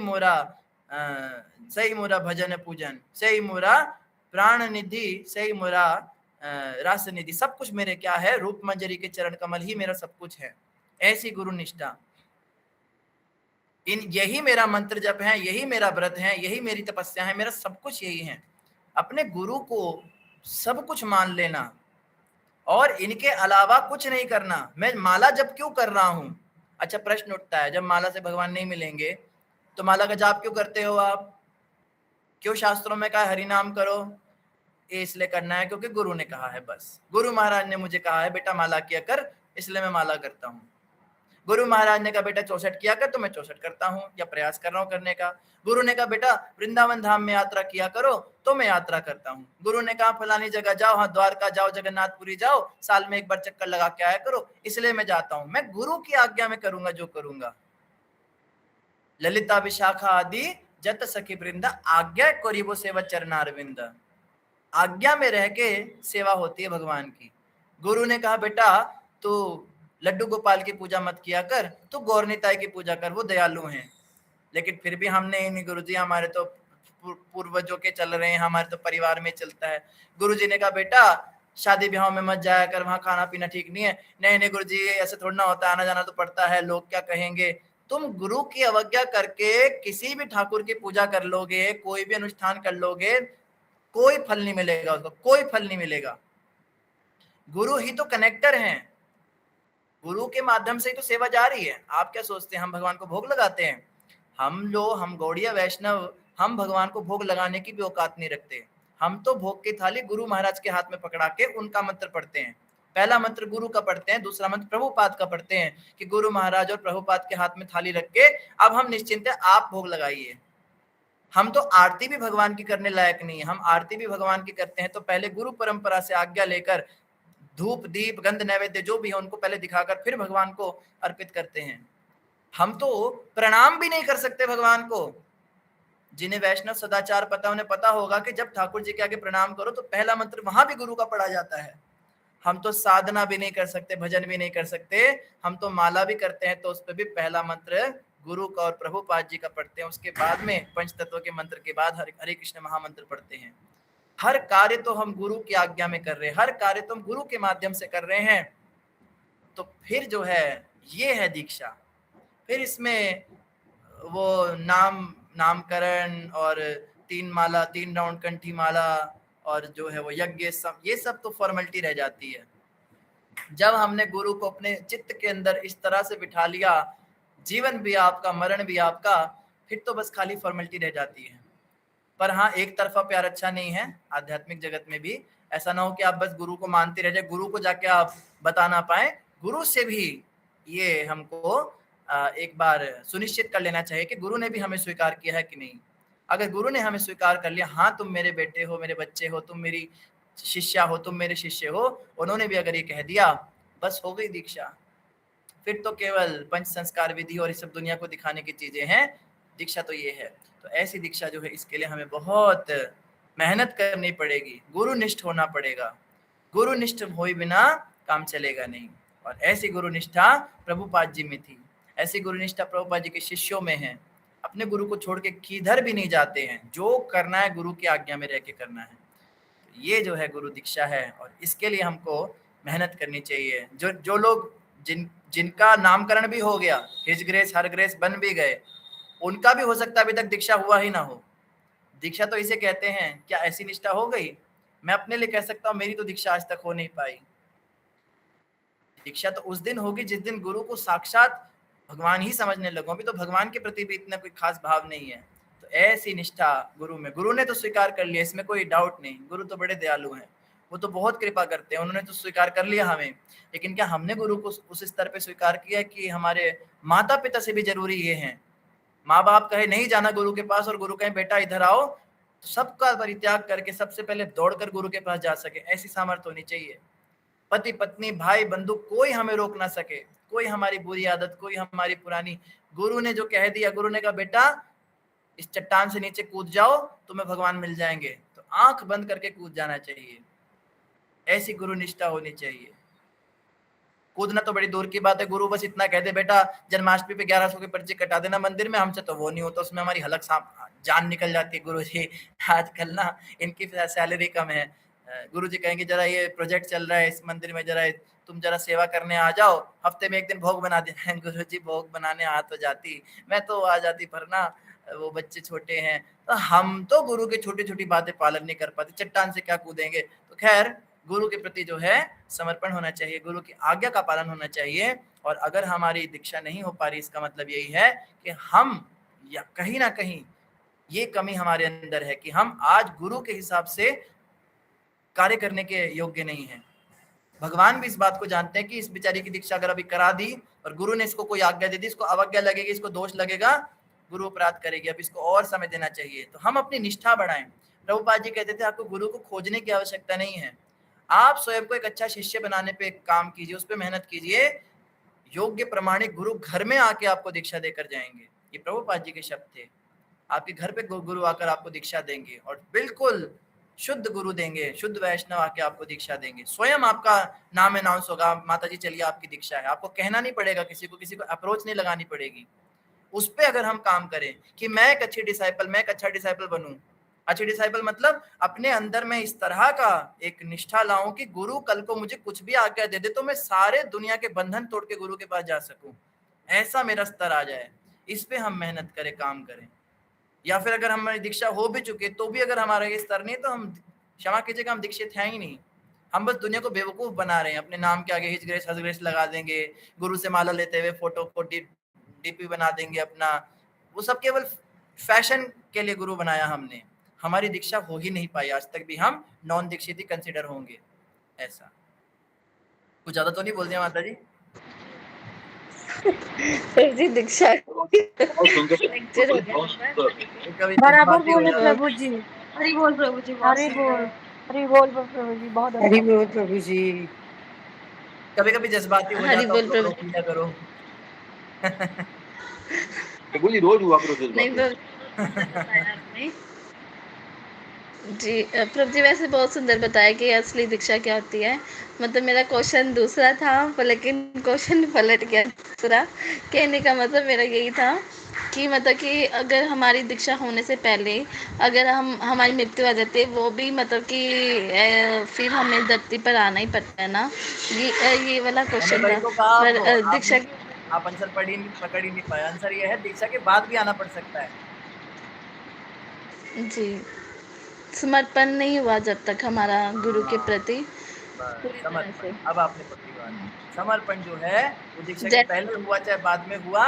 मोरा भजन पूजन, सही मोरा प्राण निधि, सही मोरा रास निधि। सब कुछ मेरे क्या है, रूप मंजरी के चरण कमल ही मेरा सब कुछ है। ऐसी गुरु निष्ठा, यही मेरा मंत्र जप है, यही मेरा व्रत है, यही मेरी तपस्या है, मेरा सब कुछ यही है। अपने गुरु को सब कुछ मान लेना और इनके अलावा कुछ नहीं करना। मैं माला जप क्यों कर रहा हूं? अच्छा, प्रश्न उठता है, जब माला से भगवान नहीं मिलेंगे तो माला का जाप क्यों करते हो आप? क्यों शास्त्रों में कहा हरि नाम करो? ये इसलिए करना है क्योंकि गुरु ने कहा है, बस गुरु महाराज ने मुझे कहा है बेटा माला किया कर, इसलिए मैं माला करता हूँ। गुरु महाराज ने कहा बेटा 64 किया कर, तो मैं 64 करता हूँ या प्रयास कर रहा हूँ करने का। गुरु ने कहा बेटा वृंदावन धाम में यात्रा किया करो, तो मैं यात्रा करता हूँ। गुरु ने कहा फलानी जगह जाओ, हाँ द्वारका जाओ, जगन्नाथपुरी जाओ, साल में एक बार चक्कर लगा के आया करो, इसलिए मैं जाता हूँ। मैं गुरु की आज्ञा में करूंगा जो करूंगा। ललिता विशाखा आदि जत सखी वृंदा, आज्ञा करीबो सेवा चरणारविंद। आज्ञा में रह के सेवा होती है भगवान की। गुरु ने कहा बेटा तो लड्डू गोपाल की पूजा मत किया कर, तो गौरनिताई की पूजा कर, वो दयालु हैं। लेकिन फिर भी हमने नहीं, गुरुजी हमारे तो पूर्वजों के चल रहे हैं, हमारे तो परिवार में चलता है। गुरुजी ने कहा बेटा शादी ब्याह में मत जाया कर, वहां खाना पीना ठीक नहीं है। नहीं गुरुजी ऐसे थोड़ा ना होता, आना जाना तो पड़ता है, लोग क्या कहेंगे। तुम गुरु की अवज्ञा करके किसी भी ठाकुर की पूजा कर लोगे, कोई भी अनुष्ठान कर लोगे, कोई फल नहीं मिलेगा उसको, कोई फल नहीं मिलेगा। गुरु ही तो कनेक्टर हैं, गुरु के माध्यम से ही तो सेवा जा रही है। आप क्या सोचते हैं हम भगवान को भोग लगाते हैं? हम गौड़िया वैष्णव, हम भगवान को भोग लगाने की भी औकात नहीं रखते। हम तो भोग की थाली गुरु महाराज के हाथ में पकड़ा के उनका मंत्र पढ़ते हैं। पहला मंत्र गुरु का पढ़ते हैं, दूसरा मंत्र प्रभुपाद का पढ़ते हैं कि गुरु महाराज और प्रभुपाद के हाथ में थाली रख के अब हम निश्चिंत है, आप भोग लगाइए। हम तो आरती भी भगवान की करने लायक नहीं है। हम आरती भी भगवान की करते हैं तो पहले गुरु परंपरा से आज्ञा लेकर धूप दीप गंध नैवेद्य जो भी है उनको पहले दिखाकर फिर भगवान को अर्पित करते हैं। हम तो प्रणाम भी नहीं कर सकते भगवान को। जिन्हें वैष्णव सदाचार पता, उन्हें पता होगा कि जब ठाकुर जी के आगे प्रणाम करो तो पहला मंत्र वहां भी गुरु का पढ़ा जाता है। हम तो साधना भी नहीं कर सकते, भजन भी नहीं कर सकते, हम तो माला भी करते हैं तो उस पर भी पहला मंत्र गुरु का और प्रभुपाद जी का पढ़ते हैं। उसके बाद में पंच तत्व के मंत्र के बाद हरे कृष्ण महामंत्र पढ़ते हैं। हर कार्य तो हम गुरु की आज्ञा में कर रहे हैं, हर कार्य तो हम गुरु के माध्यम से कर रहे हैं। तो फिर जो है ये है दीक्षा। फिर इसमें वो नामकरण और 3 माला, 3 राउंड कंठी माला और जो है वो यज्ञ, सब ये सब तो फॉर्मेलिटी रह जाती है। जब हमने गुरु को अपने चित्त के अंदर इस तरह से बिठा लिया, जीवन भी आपका मरण भी आपका, फिर तो बस खाली फॉर्मेलिटी रह जाती है। पर हाँ, एक तरफा प्यार अच्छा नहीं है। आध्यात्मिक जगत में भी ऐसा ना हो कि आप बस गुरु को मानते रह जाए, गुरु को जाके आप बता ना पाए। गुरु से भी ये हमको एक बार सुनिश्चित कर लेना चाहिए कि गुरु ने भी हमें स्वीकार किया है कि नहीं। अगर गुरु ने हमें स्वीकार कर लिया, हाँ तुम मेरे बेटे हो, मेरे बच्चे हो, तुम मेरी शिष्या हो, तुम मेरे शिष्य हो, उन्होंने भी अगर ये कह दिया, बस हो गई दीक्षा। फिर तो केवल पंच संस्कार विधि और इस सब दुनिया को दिखाने की चीजें हैं। दीक्षा तो ये है। तो ऐसी दीक्षा जो है इसके लिए हमें बहुत मेहनत करनी पड़ेगी, गुरुनिष्ठ होना पड़ेगा। गुरुनिष्ठ होए बिना काम चलेगा नहीं। और ऐसी गुरुनिष्ठा प्रभुपाद जी में थी, ऐसी गुरुनिष्ठा प्रभुपाद जी के शिष्यों में है। अपने गुरु को छोड़ के किधर भी नहीं जाते हैं, जो करना है गुरु की आज्ञा में रह के करना है। ये जो है गुरु दीक्षा है और इसके लिए हमको मेहनत करनी चाहिए। जो लोग जिनका नामकरण भी हो गया, हिज ग्रेस हर ग्रेस बन भी गए, उनका भी हो सकता है अभी तक दीक्षा हुआ ही ना हो। दीक्षा तो इसे कहते हैं। क्या ऐसी निष्ठा हो गई? मैं अपने लिए कह सकता हूँ मेरी तो दीक्षा आज तक हो नहीं पाई। दीक्षा तो उस दिन होगी जिस दिन गुरु को साक्षात भगवान ही समझने लगो। अभी तो भगवान के प्रति भी इतना कोई खास भाव नहीं है। तो ऐसी निष्ठा गुरु में, गुरु ने तो स्वीकार कर लिया, इसमें कोई डाउट नहीं। गुरु तो बड़े दयालु हैं, वो तो बहुत कृपा करते हैं, उन्होंने तो स्वीकार कर लिया हमें। लेकिन क्या हमने गुरु को उस स्तर पे स्वीकार किया कि हमारे माता पिता से भी जरूरी ये है? माँ बाप कहे नहीं जाना गुरु के पास और गुरु कहे बेटा इधर आओ, तो सबका परित्याग करके सबसे पहले दौड़कर गुरु के पास जा सके, ऐसी सामर्थ्य होनी चाहिए। पति पत्नी भाई बंधु कोई हमें रोक ना सके, कोई हमारी बुरी आदत, कोई हमारी पुरानी। गुरु ने जो कह दिया, गुरु ने कहा बेटा इस चट्टान से नीचे कूद जाओ तुम्हें भगवान मिल जाएंगे, तो आंख बंद करके कूद जाना चाहिए। ऐसी गुरु निष्ठा होनी चाहिए। कूदना तो बड़ी दूर की बात है, गुरु बस इतना कह दे बेटा जन्माष्टमी पे 1100 की पर्ची कटा देना मंदिर में, हमसे तो वो नहीं होता, उसमें हमारी हलक जान निकल जाती है। गुरु जी आजकल ना इनकी सैलरी कम है, गुरु जी कहेंगे जरा ये प्रोजेक्ट चल रहा है इस मंदिर में, जरा तुम जरा सेवा करने आ जाओ, हफ्ते में एक दिन भोग बना देना। गुरु जी भोग बनाने आ तो जाती, मैं तो आ जाती, पर ना वो बच्चे छोटे हैं। तो हम तो गुरु की छोटी छोटी बातें पालन नहीं कर पाते, चट्टान से क्या कूदेंगे। तो खैर गुरु के प्रति जो है समर्पण होना चाहिए, गुरु की आज्ञा का पालन होना चाहिए। और अगर हमारी दीक्षा नहीं हो पा रही, इसका मतलब यही है कि हम या कहीं ना कहीं ये कमी हमारे अंदर है कि हम आज गुरु के हिसाब से कार्य करने के योग्य नहीं है। भगवान भी इस बात को जानते हैं कि इस बेचारी की दीक्षा अगर अभी करा दी और गुरु ने इसको कोई आज्ञा दे दी, इसको अवज्ञा लगेगी, इसको दोष लगेगा, गुरु अपराध करेगी, अब इसको और समय देना चाहिए। तो हम अपनी निष्ठा बढ़ाएं। प्रभुपाद जी कहते थे आपको गुरु को खोजने की आवश्यकता नहीं है, आप स्वयं को एक अच्छा शिष्य बनाने पे काम कीजिए, उस पर मेहनत कीजिए। योग्य प्रमाणिक गुरु घर में आके आपको दीक्षा देकर जाएंगे। ये प्रभुपाद जी के शब्द थे। आपके घर पे गुरु आकर आपको दीक्षा देंगे और बिल्कुल शुद्ध गुरु देंगे, शुद्ध वैष्णव आके आपको दीक्षा देंगे। स्वयं आपका नाम अनाउंस होगा, माता जी चलिए आपकी दीक्षा है। आपको कहना नहीं पड़ेगा, किसी को अप्रोच नहीं लगानी पड़ेगी। उस पे अगर हम काम करें कि मैं एक अच्छी डिसाइपल, मैं एक अच्छा डिसाइपल बनूं। अच्छी डिसाइपल मतलब अपने अंदर में इस तरह का एक निष्ठा लाऊं कि गुरु कल को मुझे कुछ भी आज्ञा दे दे तो मैं सारे दुनिया के बंधन तोड़ के गुरु के पास जा सकूं, ऐसा मेरा स्तर आ जाए। इस पे हम मेहनत करें, काम करें। या फिर अगर हमारी दीक्षा हो भी चुके तो भी अगर हमारा ये स्तर नहीं, तो हम क्षमा कीजिएगा, हम दीक्षित हैं ही नहीं। हम बस दुनिया को बेवकूफ बना रहे हैं। अपने नाम के आगे हिच ग्रेस हज ग्रेस लगा देंगे, गुरु से माला लेते हुए फोटो को डीपी बना देंगे अपना। वो सब केवल फैशन के लिए गुरु बनाया हमने। हमारी दीक्षा हो ही नहीं पाई, आज तक भी हम नॉन दीक्षित ही कंसिडर होंगे। ऐसा कुछ ज्यादा तो नहीं बोल दिया माता जी? जी दीक्षा बहुत सुंदर, लेक्चर हो बहुत सुंदर। कभी बराबर बातें हो बोले जाती प्रभु जी। हरि बोल प्रभु जी, हरि बोल। हरि बोल प्रभु जी, बहुत हरि अच्छा। बोल प्रभु जी। कभी कभी जज्बाती हो हरि जाता बोल हूँ, प्रभु रोक लिया करो। प्रभु जी रोज हुआ करो नहीं जज्बाती। बताया आपने जी। प्रभु जी वैसे बहुत सुंदर बताया कि असली दीक्षा क्या होती है। मतलब मेरा क्वेश्चन दूसरा था पर लेकिन क्वेश्चन पलट गया दूसरा। कहने का मतलब मेरा यही था कि मतलब कि अगर हमारी दीक्षा होने से पहले अगर हमारी मृत्यु आ जाती है, वो भी मतलब कि फिर हमें धरती पर आना ही पड़ता है ना। ये वाला मैंने क्वेश्चन वही था। तो कहा पर आपको, दीक्षा आप आंसर पकड़ ही नहीं पाए। आंसर ये है, दीक्षा के बाद भी आना पड़ सकता है। जी समर्पण नहीं हुआ जब तक हमारा गुरु के हाँ, प्रति बस पूरी तरह समर्पण, से। अब आपने पकड़ी बात। समर्पण जो है वो दीक्षा के जैसे पहले हुआ चाहे बाद में हुआ,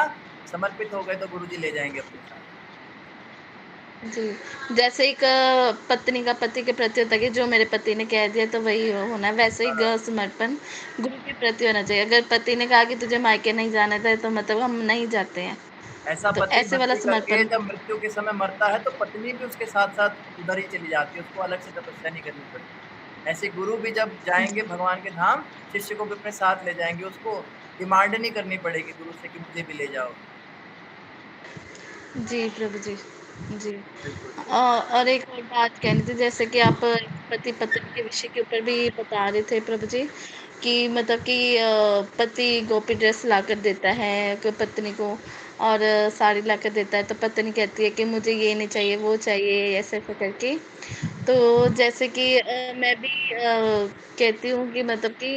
समर्पित हो गए तो गुरु जी ले जाएंगे अपने साथ। जी जैसे एक पत्नी का पति के प्रति होता है कि जो मेरे पति ने कह दिया तो वही होना है, वैसे ही समर्पण गुरु के प्रति होना चाहिए। अगर पति ने कहा कि तुझे मायके नहीं जाना था तो मतलब हम नहीं जाते हैं। ऐसा तो पति ऐसे वाला भक्ति करके समर्पण जब मृत्यु के समय मरता है तो पत्नी भी उसके साथ साथ उधर ही चली जाती है, उसको अलग से तपस्या नहीं करनी पड़ती। ऐसे गुरु भी जब जाएंगे भगवान के धाम, शिष्य को भी अपने साथ ले जाएंगे। उसको डिमांड नहीं करनी पड़ेगी गुरु से कि मुझे भी ले जाओ। जी प्रभु जी। जी बिल्कुल और एक और बात कहनी थी, जैसे कि आप पति पत्नी के विषय के ऊपर भी बता रहे थे प्रभु जी कि मतलब कि पति गोपी ड्रेस लाकर देता है कोई पत्नी को और साड़ी लाकर देता है, तो पत्नी कहती है कि मुझे ये नहीं चाहिए वो चाहिए, ऐसे ऐसे करके। तो जैसे कि मैं भी कहती हूँ कि मतलब कि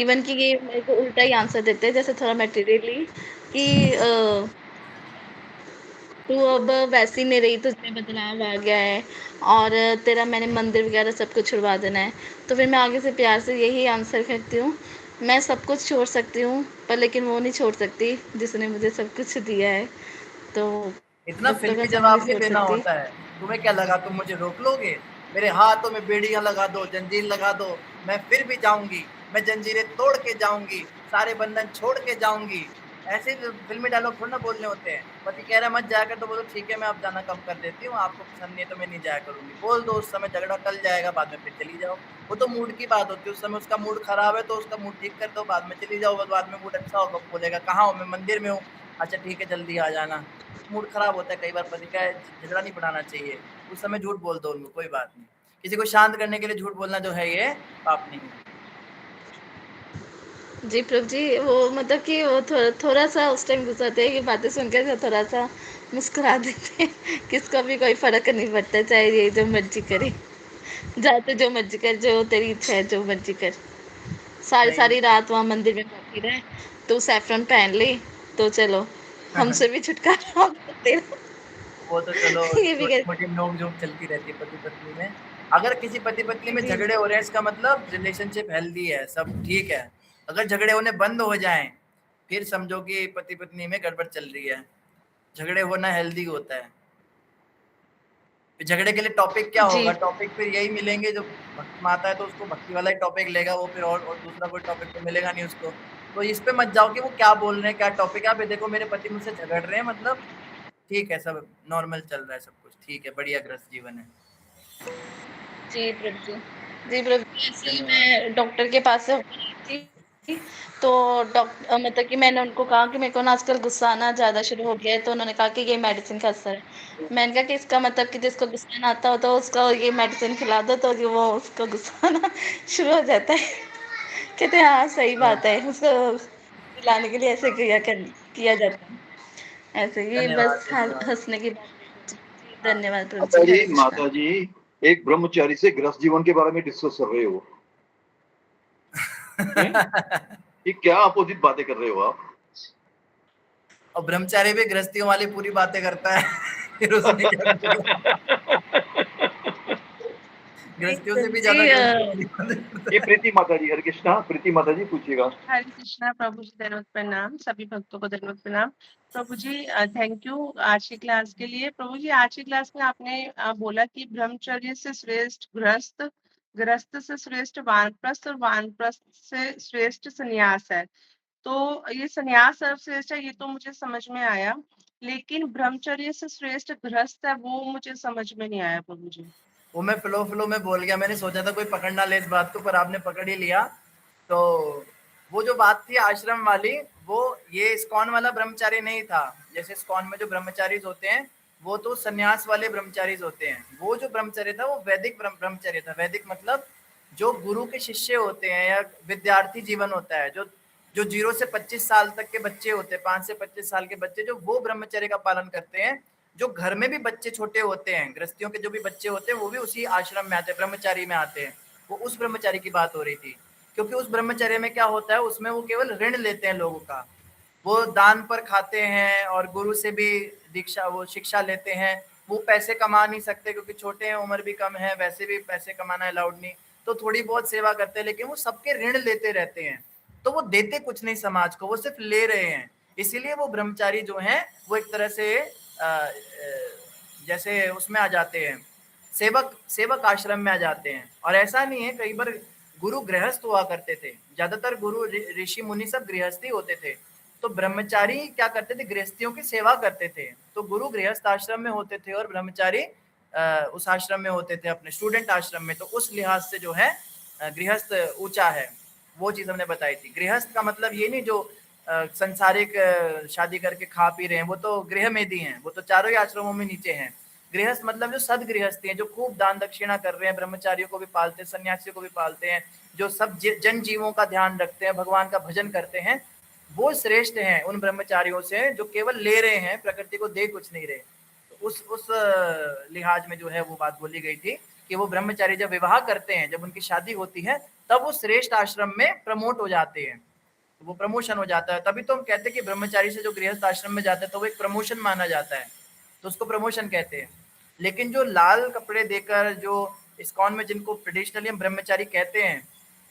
इवन कि ये मेरे को उल्टा ही आंसर देते हैं, जैसे थोड़ा मटेरियली कि तू अब वैसी नहीं रही, तुझमें बदलाव आ गया है और तेरा मैंने मंदिर वगैरह सब कुछ छुड़वा देना है। तो फिर मैं आगे से प्यार से यही आंसर करती हूँ, मैं सब कुछ छोड़ सकती हूँ पर लेकिन वो नहीं छोड़ सकती जिसने मुझे सब कुछ दिया है। तो इतना भक्तों का फिल्मी संग नहीं जवाब नहीं छोड़ देना सकती। होता है। तुम्हें क्या लगा तुम मुझे रोक लोगे? मेरे हाथों में बेड़ियां लगा दो, जंजीर लगा दो, मैं फिर भी जाऊंगी। मैं जंजीरें तोड़ के जाऊंगी, सारे बंधन छोड़ के जाऊंगी। ऐसे फिल्मी डायलॉग थोड़ा ना बोलने होते हैं। पति कह रहा है मत जाया कर तो बोलो ठीक है मैं अब जाना कम कर देती हूँ, आपको पसंद नहीं है तो मैं नहीं जाया करूंगी। बोल दो, उस समय झगड़ा टल जाएगा, बाद में फिर चली जाओ। वो तो मूड की बात होती है। उस समय उसका मूड खराब है तो उसका मूड ठीक कर दो, बाद में चली जाओ। बाद में मूड अच्छा होगा, बोलेगा कहाँ हो? मैं मंदिर में हूँ। अच्छा ठीक है जल्दी आ जाना। मूड खराब होता है कई बार पति का, झगड़ा नहीं बढ़ाना चाहिए। उस समय झूठ बोल दो उनको, कोई बात नहीं। किसी को शांत करने के लिए झूठ बोलना जो है ये पाप नहीं है। जी प्रभु जी वो मतलब कि वो थोड़ा सा उस टाइम गुस्साते हैं कि बातें सुनकर थोड़ा सा मुस्कुरा देते हैं। किसको भी कोई फर्क नहीं पड़ता, चाहे ये जो मर्जी करे, जा तो जो मर्जी कर, जो तेरी इच्छा है जो मर्जी कर। सारी नहीं सारी रात वहाँ मंदिर में बैठी रहे, तो सैफरन पहन ले तो चलो हमसे भी छुटकारा होगा तेरा। वो तो चलो ये भी छोटी कहते मोटी नोक झोंक चलती रहती है पति पत्नी में। अगर किसी पति पत्नी में जी झगड़े हो रहे हैं इसका मतलब रिलेशनशिप हेल्दी है, सब ठीक है। अगर झगड़े होने बंद हो जाएं फिर समझो कि पति पत्नी में गड़बड़ चल रही है। झगड़े होना हेल्दी होता है। झगड़े के लिए टॉपिक क्या जी। होगा? टॉपिक फिर यही मिलेंगे, जो भक्ति में आता है तो उसको भक्ति वाला ही टॉपिक लेगा वो, फिर और दूसरा कोई टॉपिक तो मिलेगा नहीं उसको। तो इस पे मत जाओ कि वो क्या बोल रहे हैं, क्या टॉपिक है। आप ये देखो मेरे पति मुझसे झगड़ रहे हैं, मतलब ठीक है, सब नॉर्मल चल रहा है, सब कुछ ठीक है, बढ़िया गृहस्थ जीवन है। जी प्रभु जी। जी प्रभु जी, ऐसे ही मैं डॉक्टर के पास से होकर आई थी, तो मतलब कि मैंने उनको कहा कि मेरे को ना आजकल गुस्सा आना ज़्यादा शुरू हो गया है, तो उन्होंने कहा कि ये मेडिसिन का असर है। मैंने कहा कि इसका मतलब कि जिसको गुस्सा ना आता हो तो उसको ये मेडिसिन खिला दो तो कि वो उसको गुस्सा आना शुरू हो जाता है। कहते हैं हाँ सही बात है, उसको दिलाने के लिए ऐसे किया जाता है। ऐसे ही धन्यवाद, बस धन्यवाद। हँसने की बात है। जी, धन्यवाद प्रभु माता जी, जी हरे कृष्णा। माता जी एक ब्रह्मचारी से गृहस्थ जीवन के बारे में डिस्कस कर रहे हो। ये क्या अपोजिट बातें कर रहे हो आप? और ब्रह्मचारी भी गृहस्थियों वाली पूरी बातें करता है फिर उसमें क्या गृहस्थियों से भी ज्यादा ये प्रीति माता जी, हरे कृष्णा। प्रीति माता जी पूछिएगा। हरे कृष्णा। प्रभु जी दंडवत प्रणाम, सभी भक्तों को दंडवत प्रणाम। प्रभु जी थैंक यू आज की क्लास के लिए। प्रभु जी आज की क्लास में आपने बोला कि ब्रह्मचर्य से श्रेष्ठ गृहस्थ, गृहस्थ से श्रेष्ठ वानप्रस्थ और वानप्रस्थ से श्रेष्ठ संन्यास है। तो ये संन्यास सर्वश्रेष्ठ है, ये तो मुझे समझ में आया, लेकिन ब्रह्मचर्य से श्रेष्ठ गृहस्थ है वो मुझे समझ में नहीं आया प्रभु जी। वो मैं फ्लो में बोल गया, मैंने सोचा था कोई पकड़ ना ले इस बात को, पर आपने पकड़ ही लिया। तो वो जो बात थी आश्रम वाली, वो ये इस्कॉन वाला ब्रह्मचारी नहीं था। जैसे इस्कॉन में जो ब्रह्मचारी होते हैं वो तो सन्यास वाले ब्रह्मचारी होते हैं। वो जो ब्रह्मचर्य था वो वैदिक ब्रह्मचर्य था। वैदिक मतलब जो गुरु के शिष्य होते हैं या विद्यार्थी जीवन होता है, जो जो 0 से 25 साल तक के बच्चे होते हैं, 5 से 25 साल के बच्चे, जो वो ब्रह्मचर्य का पालन करते हैं। जो घर में भी बच्चे छोटे होते हैं, गृहस्थियों के जो भी बच्चे होते हैं, वो भी उसी आश्रम में आते हैं, ब्रह्मचारी में आते हैं। वो उस ब्रह्मचारी की बात हो रही थी, क्योंकि उस ब्रह्मचर्य में क्या होता है, उसमें वो केवल ऋण लेते हैं लोगों का। वो दान पर खाते हैं और गुरु से भी दीक्षा, वो शिक्षा लेते हैं। वो पैसे कमा नहीं सकते क्योंकि छोटे हैं, उम्र भी कम है, वैसे भी पैसे कमाना अलाउड नहीं, तो थोड़ी बहुत सेवा करते हैं, लेकिन वो सबके ऋण लेते रहते हैं। तो वो देते कुछ नहीं समाज को, वो सिर्फ ले रहे हैं। इसीलिए वो ब्रह्मचारी जो हैं वो एक तरह से जैसे उसमें आ जाते हैं, सेवक आश्रम में आ जाते हैं। और ऐसा नहीं है, कई बार गुरु गृहस्थ हुआ करते थे, ज्यादातर गुरु ऋषि मुनि सब गृहस्थी होते थे। तो ब्रह्मचारी क्या करते थे, गृहस्थियों की सेवा करते थे। तो गुरु गृहस्थ आश्रम में होते थे और ब्रह्मचारी उस आश्रम में होते थे, अपने स्टूडेंट आश्रम में। तो उस लिहाज से जो है गृहस्थ ऊंचा है, वो चीज हमने बताई थी। गृहस्थ का मतलब ये नहीं जो संसारिक शादी करके खा पी रहे हैं, वो तो गृहमेधी हैं, वो तो चारों ही आश्रमों में नीचे हैं। गृहस्थ मतलब जो सदगृहस्थी हैं, जो खूब दान दक्षिणा कर रहे हैं, ब्रह्मचारियों को भी पालते हैं, सन्यासियों को भी पालते हैं, जो सब जन जीवों का ध्यान रखते हैं, भगवान का भजन करते हैं, वो श्रेष्ठ हैं उन ब्रह्मचारियों से जो केवल ले रहे हैं, प्रकृति को दे कुछ नहीं रहे। तो उस लिहाज में जो है वो बात बोली गई थी कि वो ब्रह्मचारी जब विवाह करते हैं, जब उनकी शादी होती है, तब वो श्रेष्ठ आश्रम में प्रमोट हो जाते हैं, तो वो प्रमोशन हो जाता है। तभी तो हम कहते हैं कि ब्रह्मचारी से जो गृहस्थ आश्रम में जाता है तो वो एक प्रमोशन माना जाता है, तो उसको प्रमोशन कहते हैं। लेकिन जो लाल कपड़े देकर, जो इस्कॉन में जिनको ट्रेडिशनली हम ब्रह्मचारी कहते हैं,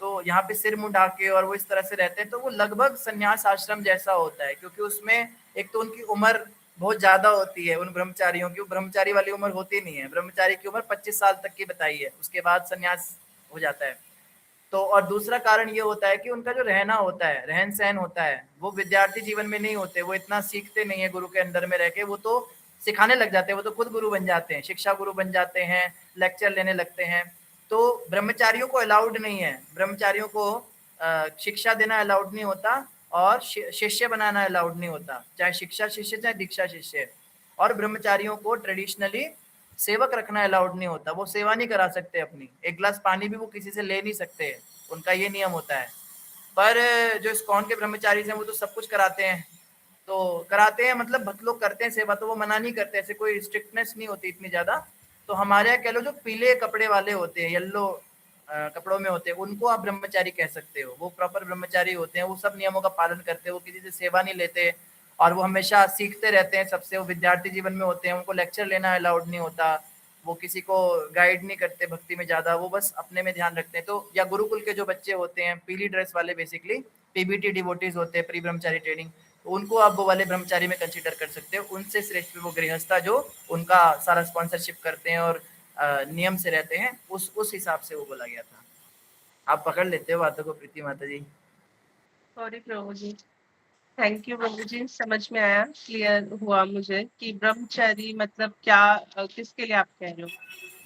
तो यहाँ पे सिर मुंह ढाके और वो इस तरह से रहते हैं, तो वो लगभग संन्यास आश्रम जैसा होता है। क्योंकि उसमें एक तो उनकी उम्र बहुत ज्यादा होती है, उन ब्रह्मचारियों की ब्रह्मचारी वाली उम्र होती नहीं है। ब्रह्मचारी की उम्र 25 साल तक की बताई है, उसके बाद संन्यास हो जाता है। तो और दूसरा कारण ये होता है कि उनका जो रहना होता है, रहन सहन होता है, वो विद्यार्थी जीवन में नहीं होते, वो इतना सीखते नहीं है गुरु के अंदर में रह के, वो तो सिखाने लग जाते हैं, वो तो खुद गुरु बन जाते हैं, शिक्षा गुरु बन जाते हैं, लेक्चर लेने लगते हैं। तो ब्रह्मचारियों को अलाउड नहीं है, ब्रह्मचारियों को शिक्षा देना अलाउड नहीं होता और शिष्य बनाना अलाउड नहीं होता, चाहे शिक्षा शिष्य चाहे दीक्षा शिष्य। और ब्रह्मचारियों को ट्रेडिशनली सेवक रखना अलाउड नहीं होता, वो सेवा नहीं करा सकते अपनी, एक गिलास पानी भी वो किसी से ले नहीं सकते, उनका ये नियम होता है। पर जो इस्कॉन के ब्रह्मचारी हैं वो तो सब कुछ कराते हैं, तो कराते हैं मतलब भक्त लोग करते हैं सेवा, तो वो मना नहीं करते, ऐसे कोई स्ट्रिक्टनेस नहीं होती इतनी ज्यादा। तो हमारे यहाँ कह लो जो पीले कपड़े वाले होते हैं, येलो कपड़ों में होते हैं, उनको आप ब्रह्मचारी कह सकते हो, वो प्रॉपर ब्रह्मचारी होते हैं, वो सब नियमों का पालन करते हैं, वो किसी से सेवा नहीं लेते और वो हमेशा सीखते रहते हैं सबसे। वो विद्यार्थी जीवन में होते हैं, उनको लेक्चर लेना अलाउड नहीं होता, वो किसी को गाइड नहीं करते भक्ति में ज्यादा, वो बस अपने में ध्यान रखते हैं। तो या गुरुकुल के जो बच्चे होते हैं, पीली ड्रेस वाले, बेसिकली पीबीटी डिवोटीज होते हैं, प्री ब्रह्मचारी ट्रेनिंग, तो उनको आप वो वाले ब्रह्मचारी में कंसीडर कर सकते हो। उनसे श्रेष्ठ वो गृहस्था जो उनका सारा स्पॉन्सरशिप करते हैं और नियम से रहते हैं, उस हिसाब से वो बोला गया था। आप पकड़ लेते हो बातों को प्रीति माता ji. Sorry Prabhu ji, thank you Prabhu ji, समझ में आया, क्लियर हुआ मुझे कि ब्रह्मचारी मतलब क्या, किसके लिए आप कह रहे हो।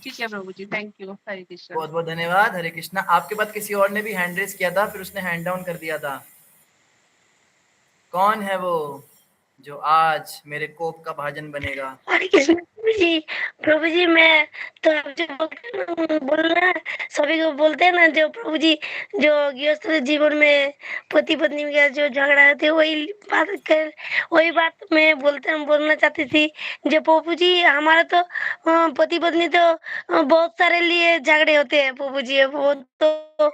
ठीक है प्रभु जी, थैंक यू। हरे कृष्णा। बहुत बहुत धन्यवाद। हरे कृष्णा। आपके बाद किसी और ने भी हैंड रेस किया था, फिर उसने हैंड डाउन कर दिया था। कौन है वो जो आज मेरे कोप का भाजन बनेगा? हरे कृष्ण प्रभु जी मैं तो आप जो बोलना सभी को बोलते हैं ना, जो प्रभु जी जो गृहस्थ जीवन में पति पत्नी का जो झगड़ा होते वही बात मैं बोलना चाहती थी। जो प्रभु जी हमारा तो पति पत्नी तो बहुत सारे लिए झगड़े होते हैं प्रभु जी, वो तो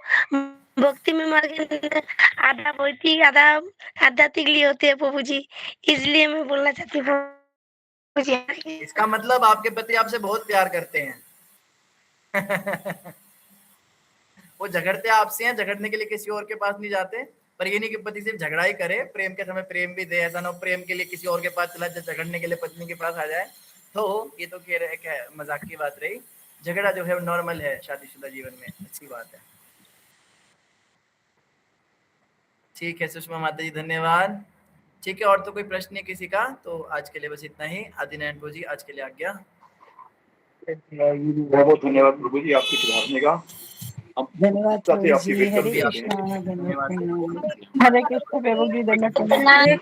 भक्ति में मार्ग आधा भौतिक आधा आध्यात्मिक लिए होते हैं प्रभु जी, इसलिए मैं बोलना चाहती हूँ। इसका मतलब आपके पति आपसे बहुत प्यार करते हैं। वो झगड़ते आपसे हैं, झगड़ने के लिए किसी और के पास नहीं जाते। पर ये नहीं कि पति सिर्फ झगड़ा ही करे, प्रेम के समय प्रेम भी दे। ऐसा ना प्रेम के लिए किसी और के पास चला जाए, झगड़ने के लिए पत्नी के पास आ जाए। तो ये तो खैर मजाक की बात रही। झगड़ा जो है वो नॉर्मल है शादीशुदा जीवन में, अच्छी बात है। ठीक है सुषमा माता जी, धन्यवाद। ठीक है, और तो कोई प्रश्न नहीं किसी का, तो आज के लिए बस इतना ही। आदिनारायण जी आज के लिए आज्ञा। बहुत बहुत धन्यवाद प्रभु जी आपके सुधारने का। धन्यवाद प्रभु जी। हरे भी आप कृष्णा। धन्यवाद। हरे कृष्ण प्रभु जी, धन्यवाद।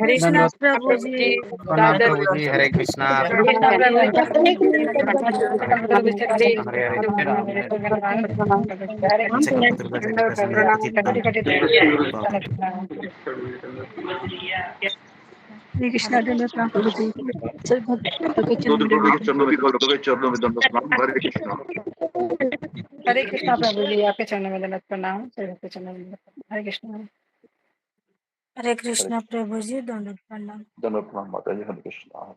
हरे कृष्णा प्रभु जी। प्रणाम प्रभु जी। हरे कृष्णा। हरे कृष्णा, धन्यवाद प्रभु जी। चरणों में दंडवत प्रणाम। हरे कृष्णा। हरे कृष्णा प्रभु जी, आपके चरणों में दंडवत प्रणाम। हरे कृष्णा। हरे कृष्णा प्रभु जी, दंडवत प्रणाम। दंडवत प्रणाम माता जी। हरे कृष्णा।